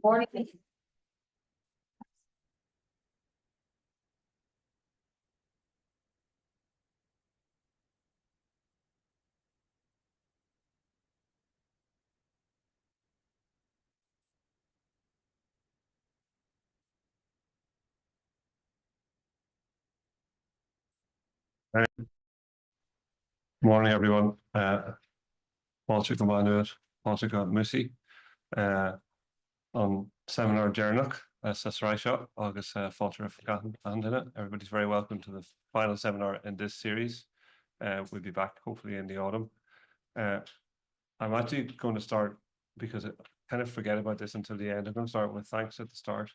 Morning. Morning, everyone. Fáilte go Maynooth, fáilte go Musi, on seminar Jarnock, Sasraisha, August fáilte forgotten and in it. Everybody's very welcome to the final seminar in this series. We'll be back hopefully in the autumn. I'm actually going to start because I kind of forget about this until the end. I'm going to start with thanks at the start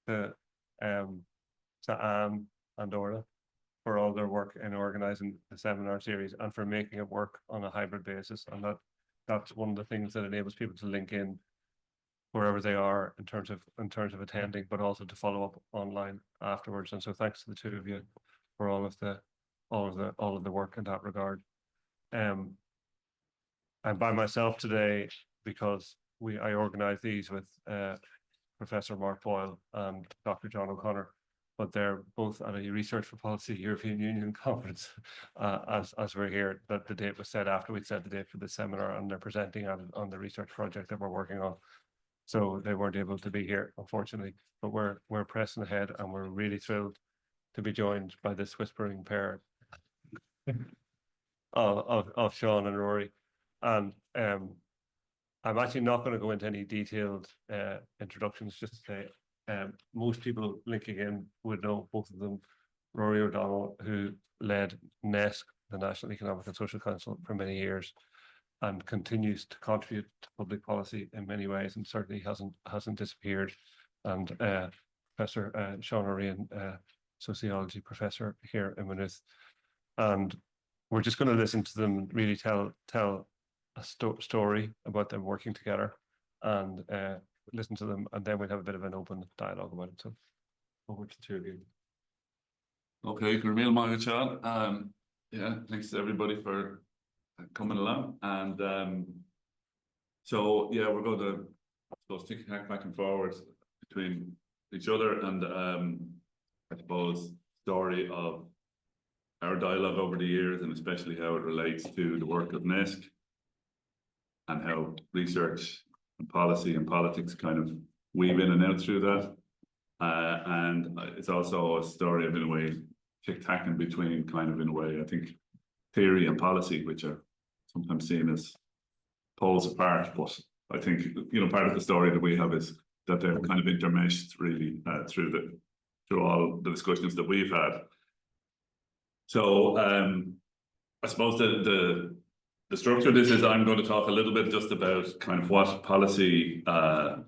to Anne and Dora for all their work in organising the seminar series and for making it work on a hybrid basis. And that's one of the things that enables people to link in wherever they are in terms of attending, but also to follow up online afterwards. And so thanks to the two of you for all of the work in that regard. I'm by myself today because I organised these with Professor Mark Boyle and Dr. John O'Connor, but they're both at a Research for Policy European Union conference as we're here. That the date was set after we'd set the date for the seminar, and they're presenting on the research project that we're working on. So they weren't able to be here, unfortunately, but we're pressing ahead, and we're really thrilled to be joined by this whispering pair of Seán and Rory. And I'm actually not going to go into any detailed introductions, just to say most people linking in would know both of them. Rory O'Donnell, who led NESC, the National Economic and Social Council, for many years, and continues to contribute to public policy in many ways, and certainly hasn't disappeared. And Professor Seán Ó Riain, Sociology professor here in Maynooth. And we're just going to listen to them really tell a story about them working together, and listen to them, and then we'll have a bit of an open dialogue about it. So over to the two of you. Okay, Gurmil Magachan. Yeah, thanks to everybody for coming along. And so yeah, we're going to, I suppose, tick back and forward between each other, and I suppose story of our dialogue over the years, and especially how it relates to the work of NESC and how research and policy and politics kind of weave in and out through that. And it's also a story of, in a way, tic-tacking between kind of, in a way, I think, theory and policy, which are sometimes seen as poles apart. But I think, you know, part of the story that we have is that they're kind of intermeshed really through all the discussions that we've had. So I suppose the structure of this is I'm going to talk a little bit just about kind of what policy, like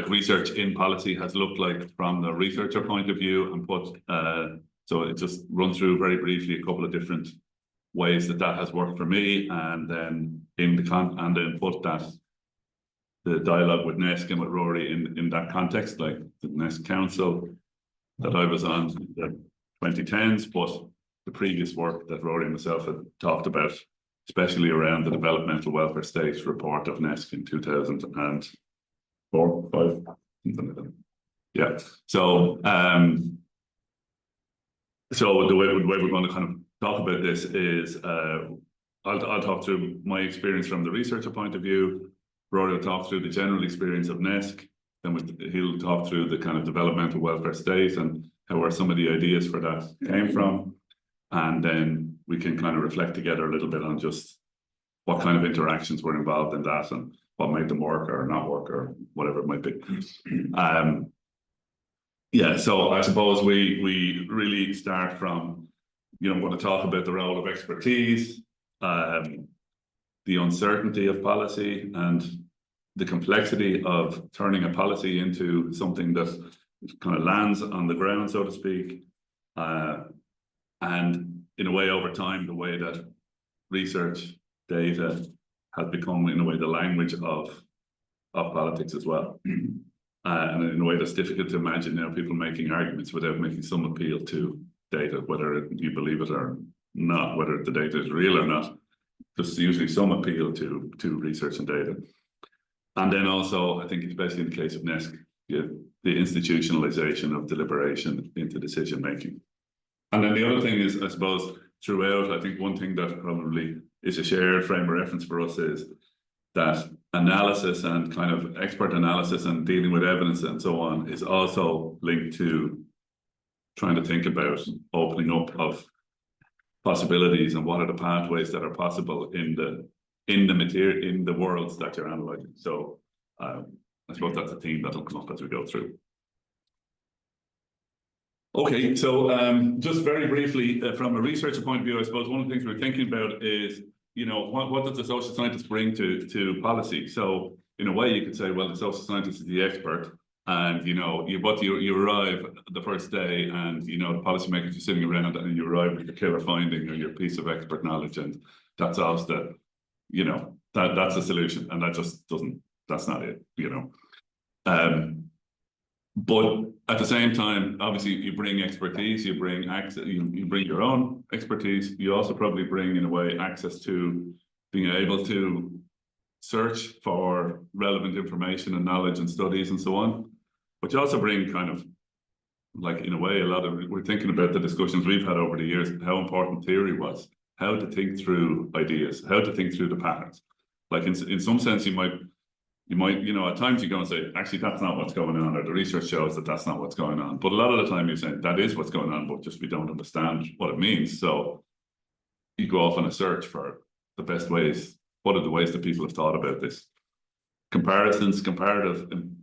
research in policy, has looked like from the researcher point of view, and put so it just run through very briefly a couple of different ways that has worked for me, and then put that the dialogue with NESC and with Rory in that context, like the NESC Council that I was on in the 2010s, but the previous work that Rory and myself had talked about, especially around the Developmental Welfare State report of NESC in 2004, 5, something like that. Yeah. So so the way we're going to kind of talk about this is I'll talk through my experience from the researcher point of view. Rory will talk through the general experience of NESC. Then he'll talk through the kind of developmental welfare state and where some of the ideas for that came from. And then we can kind of reflect together a little bit on just what kind of interactions were involved in that, and what made them work or not work, or whatever it might be. Yeah, so I suppose we really start from, you know, I'm going to talk about the role of expertise, the uncertainty of policy, and the complexity of turning a policy into something that kind of lands on the ground, so to speak. And in a way, over time, the way that research data has become, in a way, the language of politics as well. And in a way that's difficult to imagine now, people making arguments without making some appeal to data, whether you believe it or not, whether the data is real or not. There's usually some appeal to research and data. And then also, I think especially in the case of NESC, the institutionalization of deliberation into decision making. And then the other thing is, I suppose, throughout, I think one thing that probably is a shared frame of reference for us is that analysis and kind of expert analysis and dealing with evidence and so on is also linked to trying to think about opening up of possibilities and what are the pathways that are possible in the material, in the worlds that you're analyzing. So I suppose that's a theme that will come up as we go through. Okay, so just very briefly, from a researcher point of view, I suppose one of the things we're thinking about is, you know, what does the social scientist bring to policy? So in a way, you could say, well, the social scientist is the expert, and you know, you arrive the first day, and you know, the policymakers are sitting around, and you arrive with your killer finding or your piece of expert knowledge, and that solves the, you know, that's the solution, and that just doesn't. That's not it, you know. But at the same time, obviously, you bring expertise, you bring access, you bring your own expertise. You also probably bring, in a way, access to being able to search for relevant information and knowledge and studies and so on. But you also bring kind of, like, in a way, we're thinking about the discussions we've had over the years, how important theory was, how to think through ideas, how to think through the patterns. Like in some sense, you might, you know, at times you go and say, actually, that's not what's going on, or the research shows that that's not what's going on. But a lot of the time you say that is what's going on, but just we don't understand what it means. So you go off on a search for the best ways. What are the ways that people have thought about this? Comparative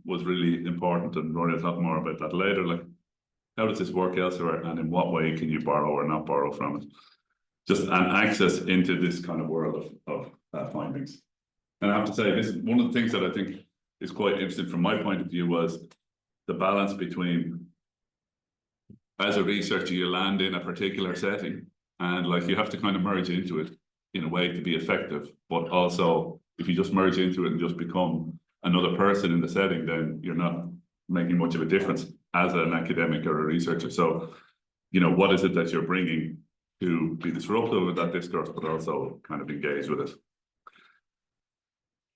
was really important, and Rory will talk more about that later. Like, how does this work elsewhere, and in what way can you borrow or not borrow from it? Just an access into this kind of world of findings. And I have to say, this is one of the things that I think is quite interesting from my point of view was the balance between, as a researcher, you land in a particular setting, and like you have to kind of merge into it in a way to be effective. But also, if you just merge into it and just become another person in the setting, then you're not making much of a difference as an academic or a researcher. So, you know, what is it that you're bringing to be disruptive with that discourse, but also kind of engage with it?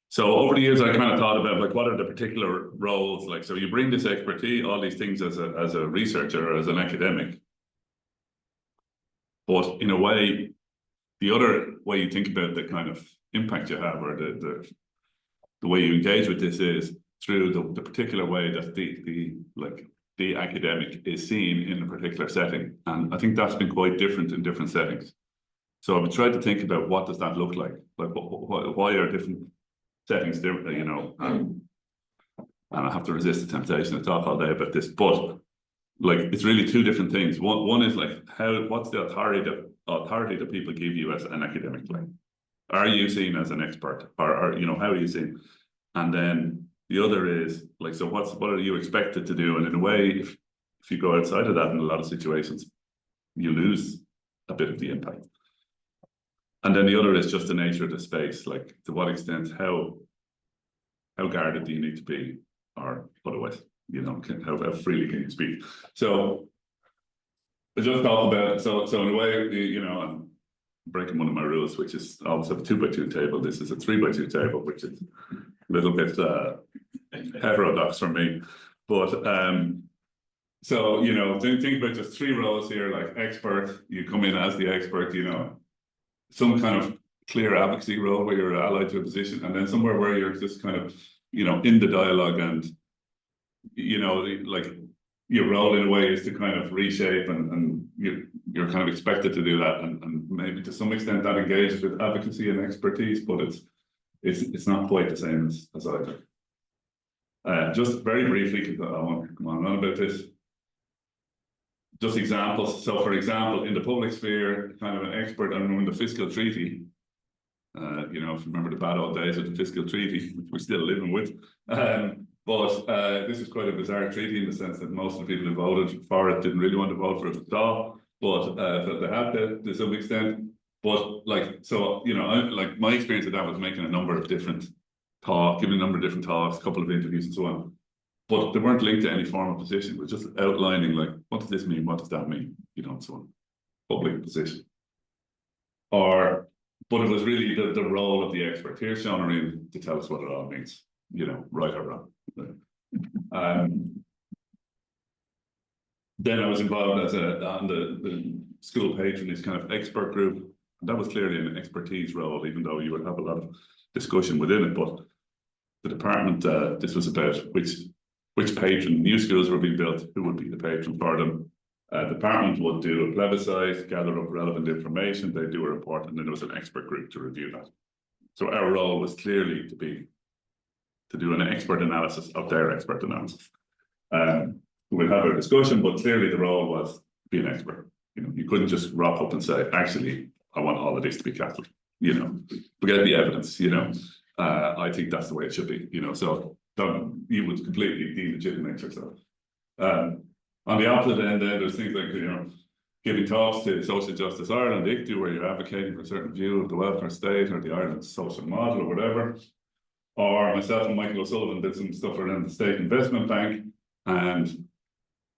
So over the years, I kind of thought about, like, what are the particular roles? Like, so you bring this expertise, all these things as a researcher or as an academic. But in a way, the other way you think about the kind of impact you have, or the way you engage with this, is through the particular way that the academic is seen in a particular setting. And I think that's been quite different in different settings. So I've tried to think about, what does that look like? Like, why are different settings different, you know? And I have to resist the temptation to talk all day about this, but like, it's really two different things. One is like, what's the authority that people give you as an academic? Like, are you seen as an expert, or you know, how are you seen? And then the other is like, so what are you expected to do? And in a way, if you go outside of that, in a lot of situations, you lose a bit of the impact. And then the other is just the nature of the space, like, to what extent, how guarded do you need to be, or otherwise, you know, how freely can you speak? So I just thought about, so in a way, you know, I'm breaking one of my rules, which is I always have a 2x2 table. This is a 3x2 table, which is a little bit heterodox for me. But so, you know, think about just 3 roles here, like expert, you come in as the expert, you know, some kind of clear advocacy role where you're allied to a position, and then somewhere where you're just kind of, you know, in the dialogue, and, you know, like, your role in a way is to kind of reshape, and you're kind of expected to do that, and maybe to some extent that engages with advocacy and expertise, but it's not quite the same as either. Just very briefly, because I want to come on about this. Just examples. So, for example, in the public sphere, kind of an expert, I remember the fiscal treaty. You know, if you remember the bad old days of the fiscal treaty, which we're still living with. But this is quite a bizarre treaty in the sense that most of the people who voted for it didn't really want to vote for it at all, but they had to some extent. But like, so, you know, like, my experience of that was making a number of different talks, giving a number of different talks, a couple of interviews and so on. But they weren't linked to any formal position. It was just outlining, like, what does this mean? What does that mean? You know, and so on. Public position. But it was really the role of the expert. Here's Seán Ó Riain to tell us what it all means. you know, right or wrong. Then I was involved as on the school patronage kind of expert group. That was clearly an expertise role, even though you would have a lot of discussion within it. But the department, this was about which patron, new schools were being built, who would be the patron for them. The department would do a plebiscite, gather up relevant information, they'd do a report, and then there was an expert group to review that. So our role was clearly to do an expert analysis of their expert analysis. We'll have a discussion, but clearly the role was to be an expert. You know, you couldn't just rock up and say, actually, I want all of this to be Catholic. You know, forget the evidence, you know. I think that's the way it should be, you know, so you would completely delegitimize yourself. On the opposite end, then there's things like, you know, giving talks to Social Justice Ireland, ICTU, where you're advocating for a certain view of the welfare state or the Ireland social model or whatever. Or myself and Michael O'Sullivan did some stuff around the State Investment Bank, and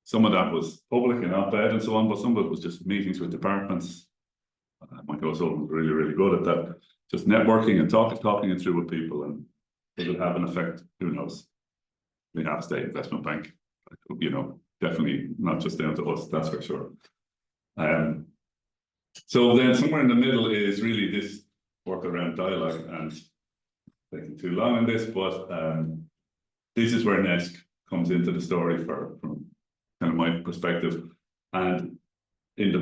some of that was public and op-ed and so on, but some of it was just meetings with departments. Michael O'Sullivan was really, really good at that. Just networking and talking it through with people, and does it have an effect? Who knows? We have a State Investment Bank, you know, definitely not just down to us, that's for sure. So then somewhere in the middle is really this work around dialogue, and taking too long on this, but this is where NESC comes into the story from kind of my perspective. And in the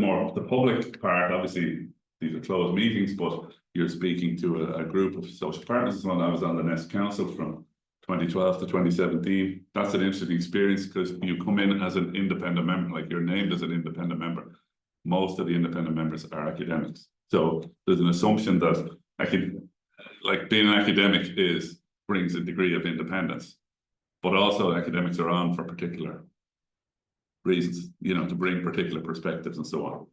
public part, obviously these are closed meetings, but you're speaking to a group of social partners. When I was on the NESC Council from 2012 to 2017, that's an interesting experience because you come in as an independent member, like you're named as an independent member. Most of the independent members are academics. So there's an assumption that like being an academic brings a degree of independence, but also academics are on for particular reasons, you know, to bring particular perspectives and so on.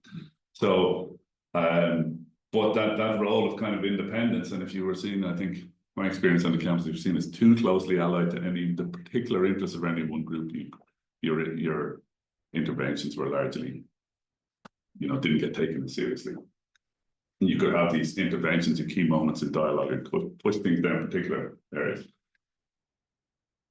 So, but that role of kind of independence, and if you were seen, I think my experience on the campus, if you're seen as too closely allied to the particular interests of any one group, your interventions were largely, you know, didn't get taken seriously. You could have these interventions in key moments in dialogue and could push things down particular areas.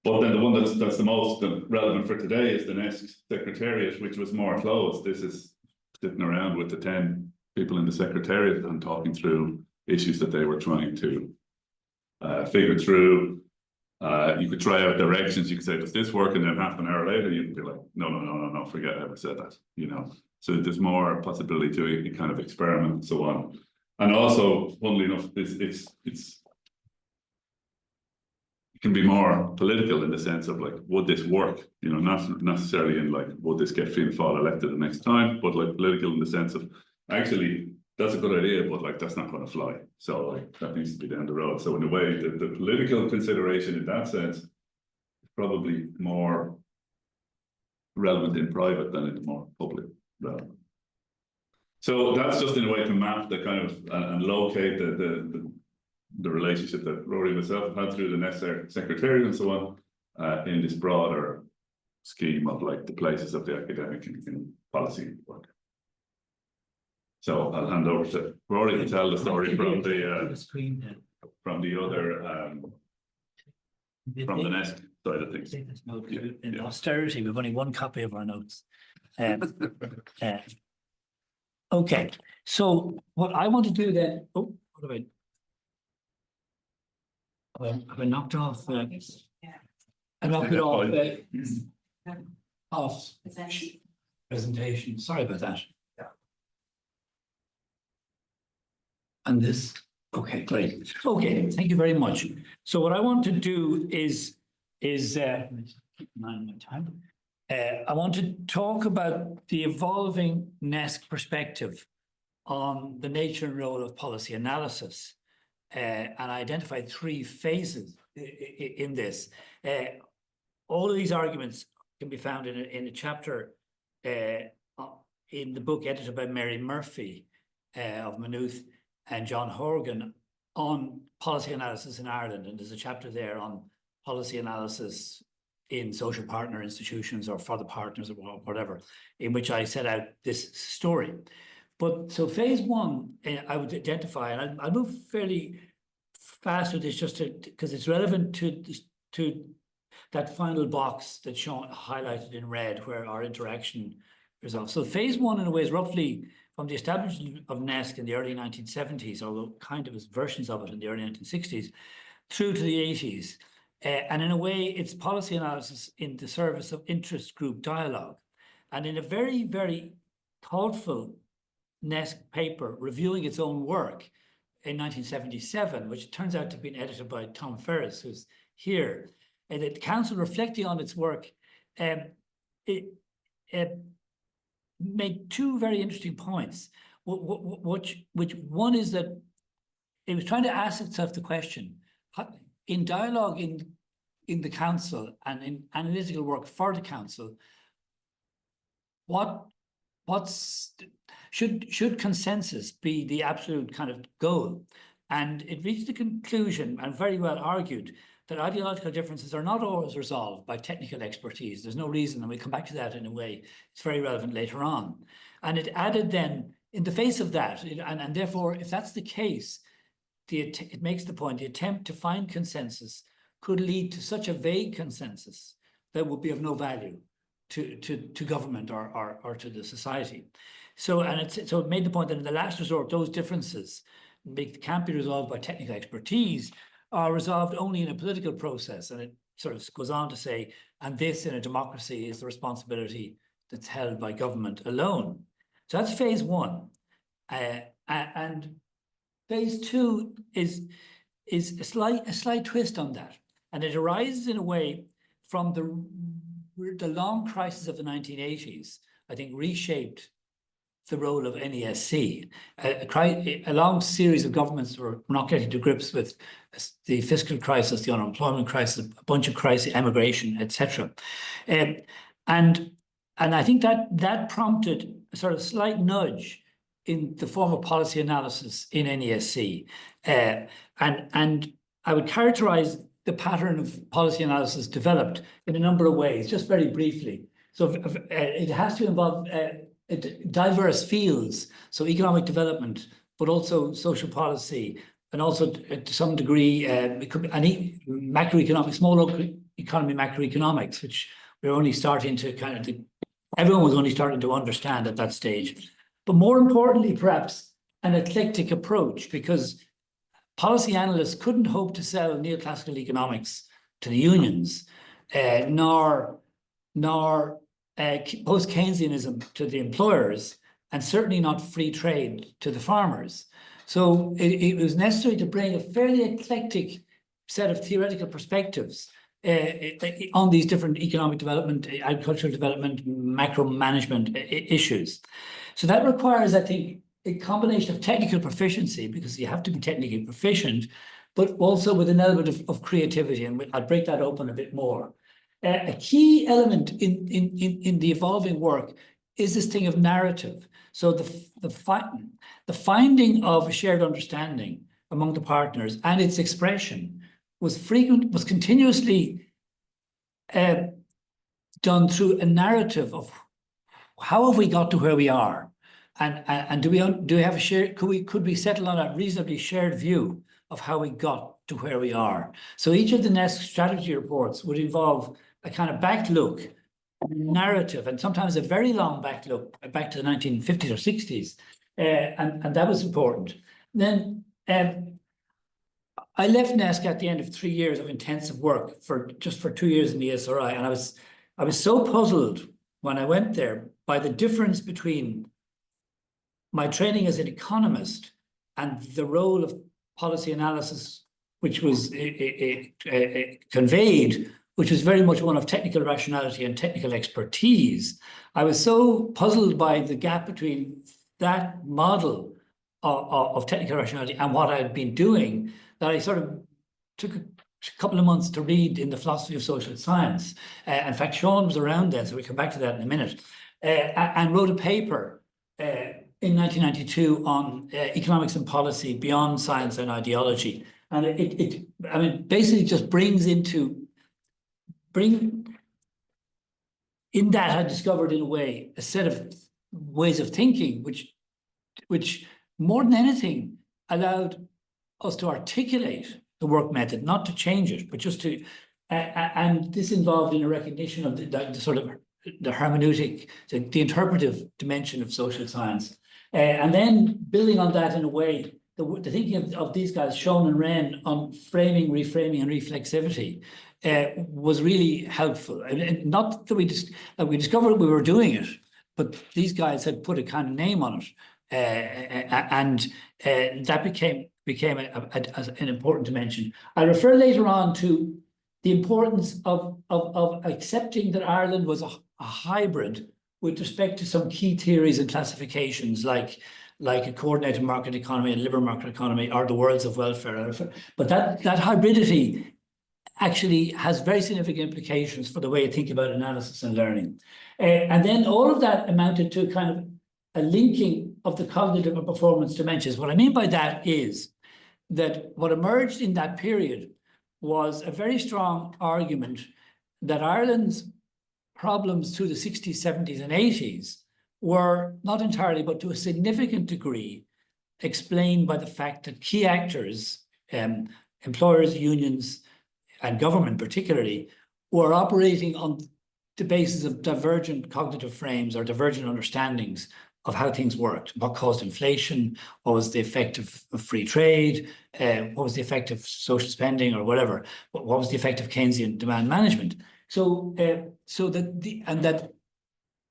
But then the one that's the most relevant for today is the NESC Secretariat, which was more closed. This is sitting around with the 10 people in the Secretariat and talking through issues that they were trying to figure through. You could try out directions. You could say, does this work? And then half an hour later, you could be like, no, forget I ever said that, you know. So there's more possibility to kind of experiment and so on. And also, funnily enough, it can be more political in the sense of like, would this work? You know, not necessarily in like, would this get Fianna Fáil elected the next time, but like political in the sense of actually, that's a good idea, but like, that's not going to fly. So like, that needs to be down the road. So in a way, the political consideration in that sense is probably more relevant in private than in the more public realm. So that's just in a way to map the kind of and locate the relationship that Rory and myself have had through the NESC Secretariat and so on in this broader scheme of like the places of the academic in policy work. So I'll hand over to Rory to tell the story from the other from the NESC side of things. In austerity, we've only one copy of our notes. Okay, so what I want to do then, what have I knocked off? I knocked it off presentation. Sorry about that. And this, okay, great. Okay, thank you very much. So what I want to do is keep in mind my time. I want to talk about the evolving NESC perspective on the nature and role of policy analysis, and I identified 3 phases in this. All of these arguments can be found in a chapter in the book edited by Mary Murphy of Maynooth and John Horgan on policy analysis in Ireland, and there's a chapter there on policy analysis in social partner institutions or for the partners or whatever, in which I set out this story. But so phase 1, I would identify, and I'll move fairly fast with this just because it's relevant to that final box that Seán highlighted in red, where our interaction resolves. So phase one, in a way, is roughly from the establishment of NESC in the early 1970s, although kind of as versions of it in the early 1960s, through to the 80s. And in a way, it's policy analysis in the service of interest group dialogue. And in a very, very thoughtful NESC paper reviewing its own work in 1977, which turns out to have been edited by Tom Ferris, who's here, and the council, reflecting on its work, it made two very interesting points. Which one is that it was trying to ask itself the question, in dialogue in the council and in analytical work for the council, should consensus be the absolute kind of goal? And it reached the conclusion, and very well argued, that ideological differences are not always resolved by technical expertise. There's no reason, and we'll come back to that in a way. It's very relevant later on. And it added then, in the face of that, and therefore, if that's the case, it makes the point, the attempt to find consensus could lead to such a vague consensus that would be of no value to government or to the society. So it made the point that in the last resort, those differences can't be resolved by technical expertise, are resolved only in a political process. And it sort of goes on to say, and this in a democracy is the responsibility that's held by government alone. So that's phase one. And phase two is a slight twist on that. And it arises in a way from the long crisis of the 1980s, I think reshaped the role of NESC. A long series of governments were not getting to grips with the fiscal crisis, the unemployment crisis, a bunch of crises, emigration, etc. And I think that prompted a sort of slight nudge in the form of policy analysis in NESC. And I would characterize the pattern of policy analysis developed in a number of ways, just very briefly. So it has to involve diverse fields, so economic development, but also social policy, and also to some degree, it could be any macroeconomic, small economy macroeconomics, which we're only starting to everyone was only starting to understand at that stage. But more importantly, perhaps, an eclectic approach, because policy analysts couldn't hope to sell neoclassical economics to the unions, nor post-Keynesianism to the employers, and certainly not free trade to the farmers. So it was necessary to bring a fairly eclectic set of theoretical perspectives on these different economic development, agricultural development, macro management issues. So that requires, I think, a combination of technical proficiency, because you have to be technically proficient, but also with an element of creativity, and I'll break that open a bit more. A key element in the evolving work is this thing of narrative. So the finding of a shared understanding among the partners and its expression was continuously done through a narrative of how have we got to where we are, and do we have a shared, could we settle on a reasonably shared view of how we got to where we are. So each of the NESC strategy reports would involve a kind of back look, narrative, and sometimes a very long back look back to the 1950s or 60s, and that was important. Then I left NESC at the end of 3 years of intensive work for 2 years in the ESRI, and I was so puzzled when I went there by the difference between my training as an economist and the role of policy analysis, which was conveyed, which was very much one of technical rationality and technical expertise. I was so puzzled by the gap between that model of technical rationality and what I had been doing that I sort of took a couple of months to read in the philosophy of social science. In fact, Seán was around then, so we'll come back to that in a minute, and wrote a paper in 1992 on economics and policy beyond science and ideology. And I mean, basically just in that I discovered, in a way, a set of ways of thinking, which more than anything allowed us to articulate the work method, not to change it, but just to, and this involved in a recognition of the sort of the hermeneutic, the interpretive dimension of social science. And then building on that in a way, the thinking of these guys, Seán and Riain, on framing, reframing, and reflexivity was really helpful. And not that we discovered we were doing it, but these guys had put a kind of name on it, and that became an important dimension. I refer later on to the importance of accepting that Ireland was a hybrid with respect to some key theories and classifications, like a coordinated market economy and liberal market economy, or the worlds of welfare. But that hybridity actually has very significant implications for the way you think about analysis and learning. And then all of that amounted to kind of a linking of the cognitive and performance dimensions. What I mean by that is that what emerged in that period was a very strong argument that Ireland's problems through the 60s, 70s, and 80s were not entirely, but to a significant degree, explained by the fact that key actors, employers, unions, and government particularly, were operating on the basis of divergent cognitive frames or divergent understandings of how things worked, what caused inflation, what was the effect of free trade, what was the effect of social spending or whatever, what was the effect of Keynesian demand management. So there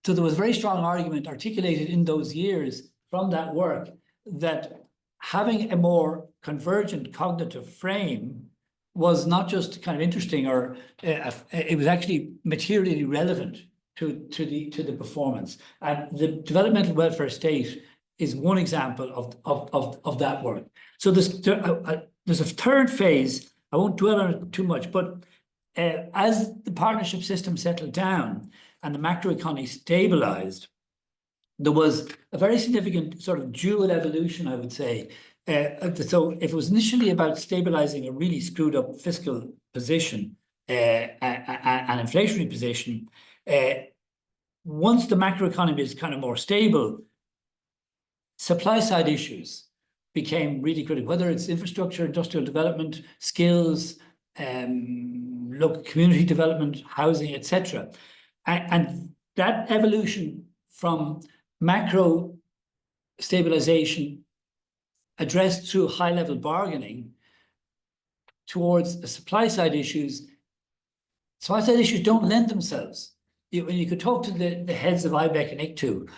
was a very strong argument articulated in those years from that work that having a more convergent cognitive frame was not just kind of interesting, or it was actually materially relevant to the performance. And the developmental welfare state is one example of that work. So there's a third phase. I won't dwell on it too much, but as the partnership system settled down and the macroeconomy stabilized, there was a very significant sort of dual evolution, I would say. So if it was initially about stabilizing a really screwed up fiscal position, an inflationary position, once the macroeconomy is kind of more stable, supply side issues became really critical, whether it's infrastructure, industrial development, skills, local community development, housing, etc. And that evolution from macro stabilization addressed through high-level bargaining towards the supply-side issues. Supply-side issues don't lend themselves. You could talk to the heads of IBEC and ICTU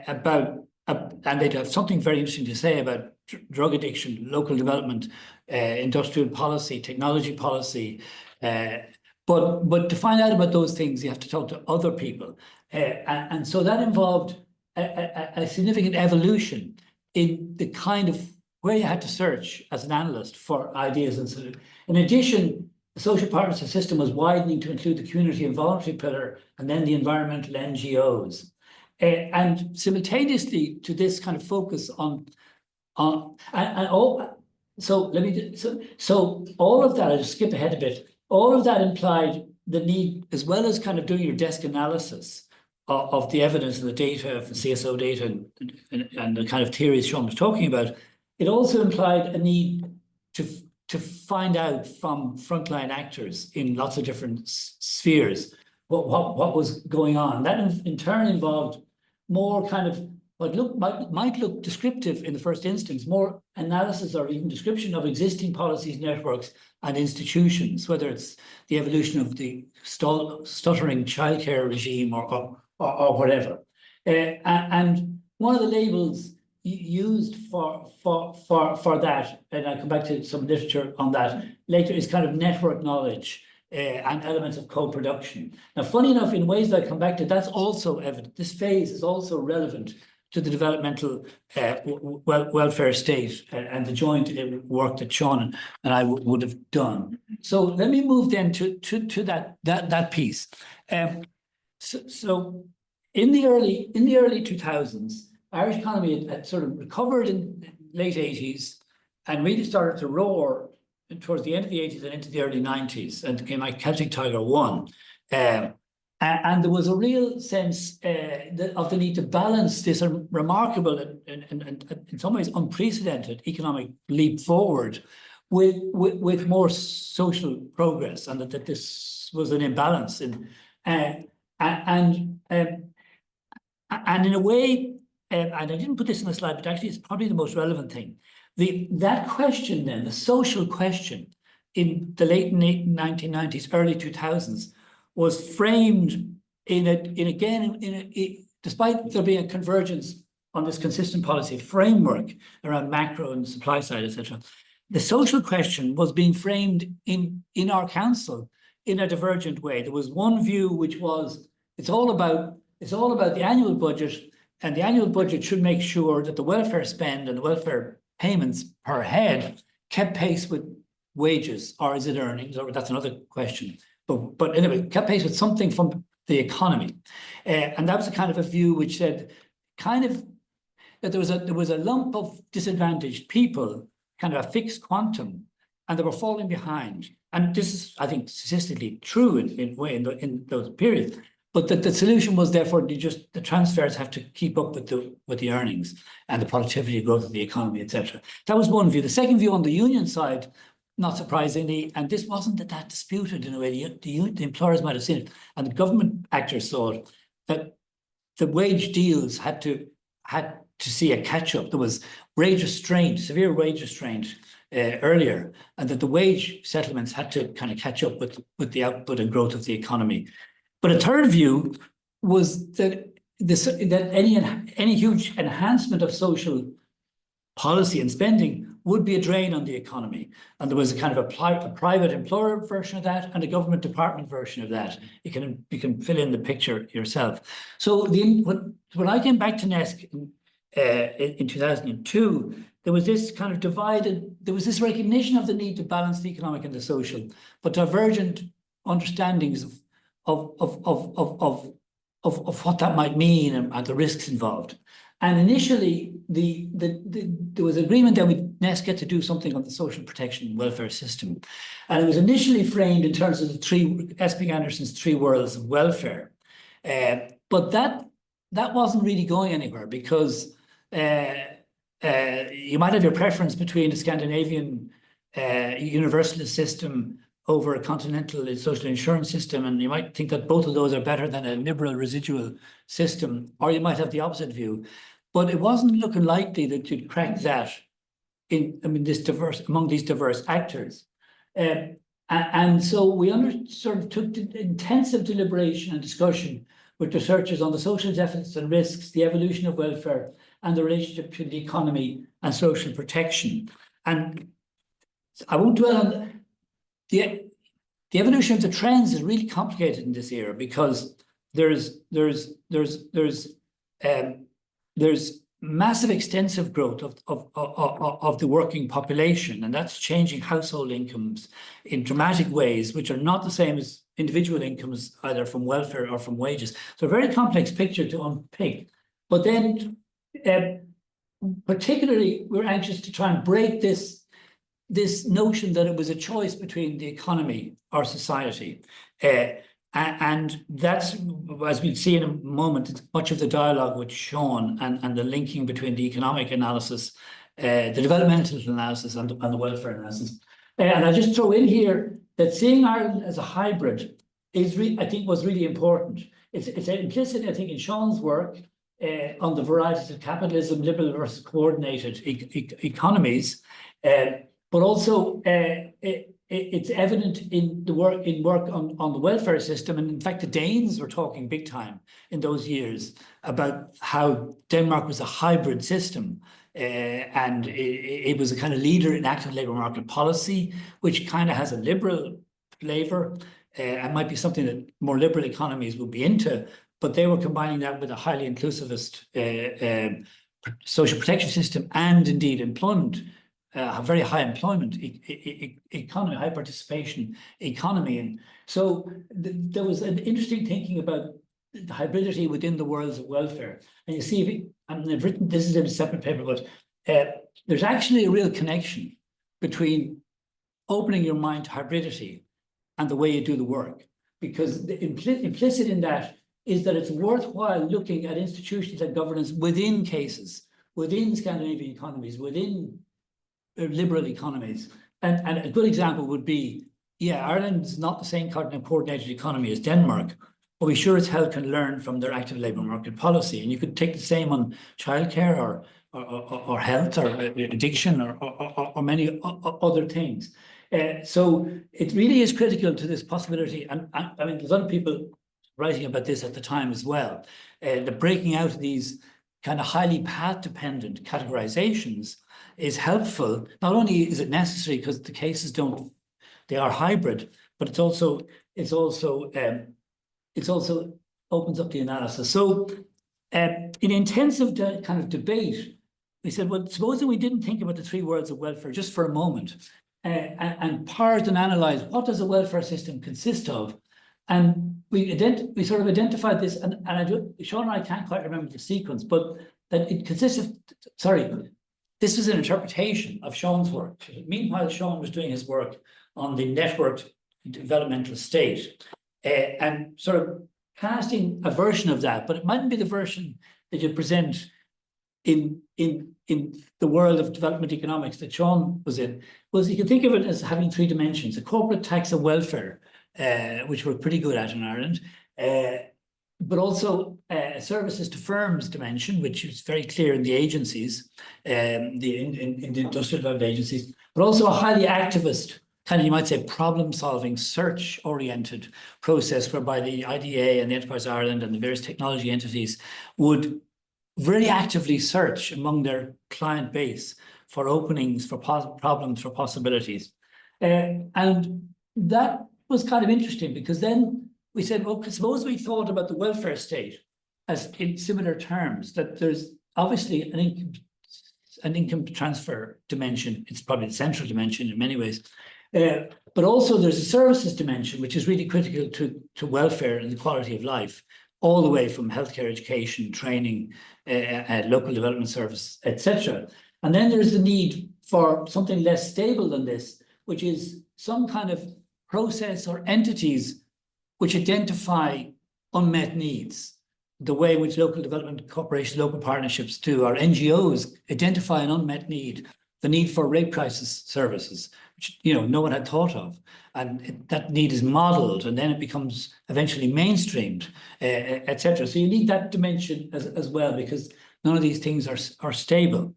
about, and they'd have something very interesting to say about drug addiction, local development, industrial policy, technology policy. But to find out about those things, you have to talk to other people. And so that involved a significant evolution in the kind of where you had to search as an analyst for ideas and solutions. In addition, the social partnership system was widening to include the community and voluntary pillar, and then the environmental NGOs. And simultaneously to this kind of focus on all, so all of that, I'll just skip ahead a bit. All of that implied the need, as well as kind of doing your desk analysis of the evidence and the data, of the CSO data and the kind of theories Seán was talking about, it also implied a need to find out from frontline actors in lots of different spheres what was going on. That in turn involved more kind of what might look descriptive in the first instance, more analysis or even description of existing policies, networks, and institutions, whether it's the evolution of the stuttering childcare regime or whatever. And one of the labels used for that, and I'll come back to some literature on that later, is kind of network knowledge and elements of co-production. Now, funny enough, in ways that I come back to, that's also evident. This phase is also relevant to the developmental welfare state and the joint work that Seán and I would have done. So let me move then to that piece. So in the early 2000s, Irish economy had sort of recovered in the late 80s and really started to roar towards the end of the 80s and into the early 90s, and came like Celtic Tiger 1. And there was a real sense of the need to balance this remarkable and in some ways unprecedented economic leap forward with more social progress, and that this was an imbalance and in a way, and I didn't put this in the slide, but actually it's probably the most relevant thing. That question then, the social question in the late 1990s, early 2000s, was framed despite there being a convergence on this consistent policy framework around macro and supply side, etc. The social question was being framed in our council in a divergent way. There was one view which was it's all about the annual budget, and the annual budget should make sure that the welfare spend and the welfare payments per head kept pace with wages, or is it earnings, or that's another question. But anyway, kept pace with something from the economy, and that was a kind of a view which said kind of that there was a lump of disadvantaged people, kind of a fixed quantum, and they were falling behind. And this is, I think, statistically true in those periods. But the solution was therefore the transfers have to keep up with the earnings and the productivity growth of the economy, etc. That was one view. The second view on the union side, not surprisingly, and this wasn't that disputed in a way. The employers might have seen it, and the government actors thought that the wage deals had to see a catch up. There was wage restraint, severe wage restraint earlier, and that the wage settlements had to kind of catch up with the output and growth of the economy. But a third view was that any huge enhancement of social policy and spending would be a drain on the economy. And there was a kind of a private employer version of that and a government department version of that. You can fill in the picture yourself. So when I came back to NESC in 2002, there was this kind of there was this recognition of the need to balance the economic and the social, but divergent understandings of what that might mean and the risks involved. And initially, there was agreement that we'd NESC get to do something on the social protection and welfare system. And it was initially framed in terms of S.P. Anderson's 3 worlds of welfare. But that wasn't really going anywhere, because you might have your preference between the Scandinavian universalist system over a continental social insurance system, and you might think that both of those are better than a liberal residual system, or you might have the opposite view. But it wasn't looking likely that you'd crack that among these diverse actors. And so we sort of took intensive deliberation and discussion with researchers on the social deficits and risks, the evolution of welfare, and the relationship between the economy and social protection. And I won't dwell on the evolution of the trends is really complicated in this era, because there's massive extensive growth of the working population, and that's changing household incomes in dramatic ways, which are not the same as individual incomes, either from welfare or from wages. So a very complex picture to unpick. But then particularly, we're anxious to try and break this notion that it was a choice between the economy or society. And that's, as we'll see in a moment, much of the dialogue with Seán and the linking between the economic analysis, the developmental analysis and the welfare analysis. And I just throw in here that seeing Ireland as a hybrid I think was really important. It's implicit, I think, in Seán's work on the varieties of capitalism, liberal versus coordinated economies. But also it's evident in work on the welfare system. And in fact, the Danes were talking big time in those years about how Denmark was a hybrid system. And it was a kind of leader in active labour market policy, which kind of has a liberal flavour and might be something that more liberal economies would be into. But they were combining that with a highly inclusivist social protection system and indeed employment. A very high employment economy, high participation economy. And so there was an interesting thinking about the hybridity within the worlds of welfare. And you see, and I've written, this is in a separate paper, but there's actually a real connection between opening your mind to hybridity and the way you do the work. Because the implicit in that is that it's worthwhile looking at institutions and governance within cases, within Scandinavian economies, within liberal economies, And a good example would be, yeah, Ireland's not the same kind of coordinated economy as Denmark, but we sure as hell can learn from their active labour market policy. And you could take the same on childcare or health or addiction or many other things. So it really is critical to this possibility. And I mean, there's other people writing about this at the time as well. The breaking out of these kind of highly path-dependent categorizations is helpful. Not only is it necessary because the cases they are hybrid, but it's also opens up the analysis. So in intensive kind of debate, we said, well, supposing we didn't think about the three worlds of welfare just for a moment and parsed and analysed what does a welfare system consist of, and we sort of identified this, and Seán and I can't quite remember the sequence, but that it consists of, this was an interpretation of Seán's work. Meanwhile, Seán was doing his work on the networked developmental state and sort of casting a version of that, but it mightn't be the version that you present in the world of development economics that Seán was in. Was you can think of it as having three dimensions: a corporate tax and welfare, which we're pretty good at in Ireland, but also services to firms dimension, which is very clear in the agencies, in the industrial development agencies, but also a highly activist, kind of, you might say, problem-solving, search-oriented process whereby the IDA and the Enterprise Ireland and the various technology entities would very actively search among their client base for openings, for problems, for possibilities. And that was kind of interesting because then we said, well, suppose we thought about the welfare state as in similar terms, that there's obviously an income transfer dimension. It's probably the central dimension in many ways. But also there's a services dimension, which is really critical to welfare and the quality of life, all the way from healthcare, education, training, local development service, etc. And then there's the need for something less stable than this, which is some kind of process or entities which identify unmet needs, the way in which local development corporations, local partnerships do, or NGOs identify an unmet need, the need for rape crisis services, which no one had thought of, and that need is modelled, and then it becomes eventually mainstreamed, etc. So you need that dimension as well, because none of these things are stable.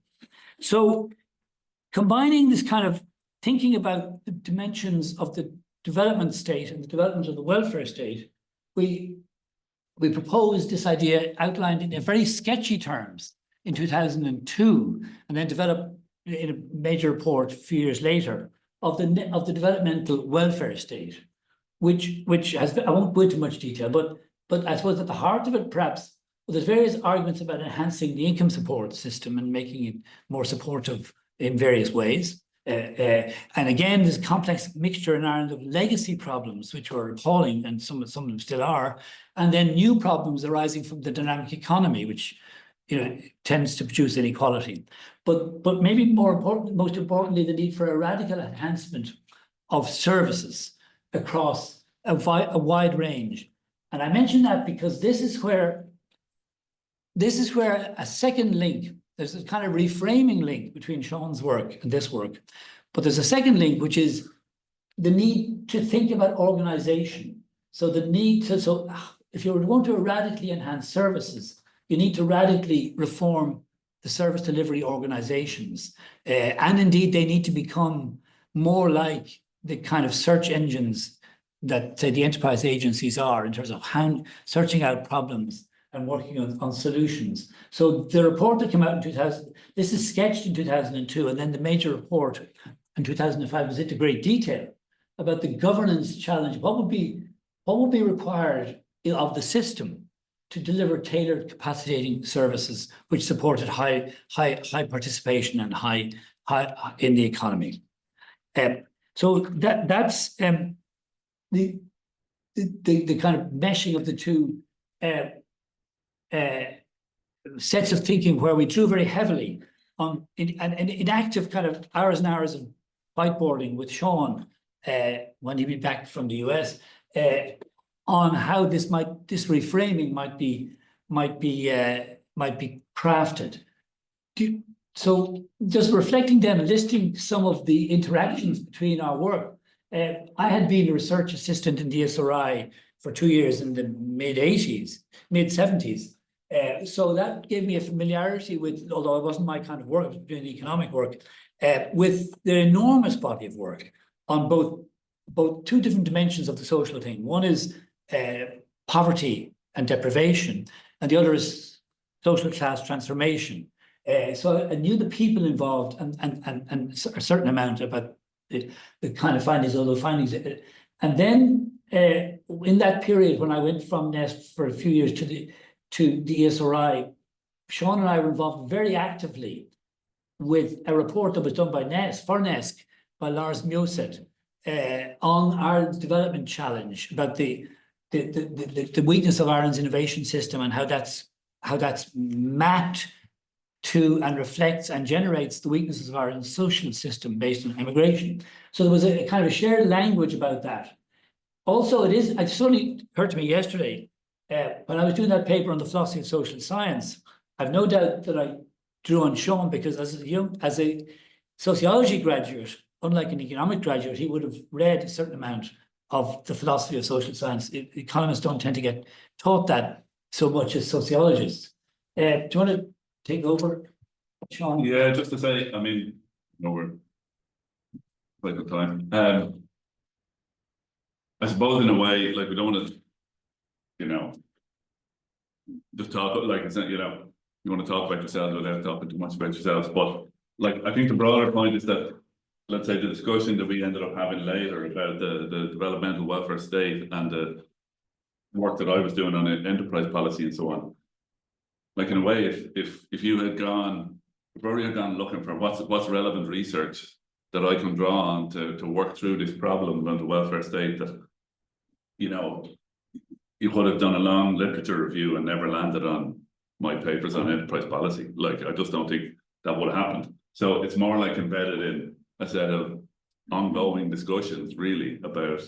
So combining this kind of thinking about the dimensions of the development state and the development of the welfare state, we proposed this idea outlined in very sketchy terms in 2002, and then developed in a major report a few years later of the developmental welfare state, which has, I won't go into much detail, but I suppose at the heart of it, perhaps, well, there's various arguments about enhancing the income support system and making it more supportive in various ways. And again, there's a complex mixture in Ireland of legacy problems, which were appalling, and some of them still are, and then new problems arising from the dynamic economy, which tends to produce inequality. But maybe most importantly, the need for a radical enhancement of services across a wide range. And I mention that because this is where a second link, there's a kind of reframing link between Seán's work and this work. But there's a second link, which is the need to think about organization. So the need to, so if you're going to radically enhance services, you need to radically reform the service delivery organizations. And indeed, they need to become more like the kind of search engines that, say, the enterprise agencies are in terms of how searching out problems and working on solutions. So the report that came out in 2000, this is sketched in 2002, and then the major report in 2005 was into great detail about the governance challenge. What would be required of the system to deliver tailored capacitating services which supported high participation and high in the economy. So that's the kind of meshing of the two sets of thinking, where we drew very heavily on in active kind of hours and hours of whiteboarding with Seán when he be back from the US on how this reframing might be crafted. so just reflecting then, and listing some of the interactions between our work. I had been a research assistant in the SRI for 2 years in the mid-70s. So that gave me a familiarity with, although it wasn't my kind of work, I was doing economic work, with the enormous body of work on both two different dimensions of the social thing. One is poverty and deprivation, and the other is social class transformation. So I knew the people involved and a certain amount about the kind of findings, although findings. And then in that period when I went from NEST for a few years to the ESRI, Seán and I were involved very actively with a report that was done by NESC, for NESC, by Lars Mjøset, on Ireland's development challenge, about the weakness of Ireland's innovation system and how that's mapped to and reflects and generates the weaknesses of Ireland's social system based on immigration. So there was a kind of a shared language about that. Also, it suddenly occurred to me yesterday, when I was doing that paper on the philosophy of social science, I've no doubt that I drew on Seán, because as a sociology graduate, unlike an economic graduate, he would have read a certain amount of the philosophy of social science. Economists don't tend to get taught that so much as sociologists. Do you want to take over, Seán? Yeah, just to say, I mean, we're quite good time. I suppose in a way, like, we don't want to, just talk, like, it's not, you want to talk about yourselves without talking too much about yourselves. But like, I think the broader point is that, let's say, the discussion that we ended up having later about the developmental welfare state and the work that I was doing on enterprise policy and so on. Like, in a way, if you had gone, if Rory had gone looking for what's relevant research that I can draw on to work through this problem around the welfare state, that, you would have done a long literature review and never landed on my papers on enterprise policy. Like, I just don't think that would have happened. So it's more like embedded in a set of ongoing discussions, really, about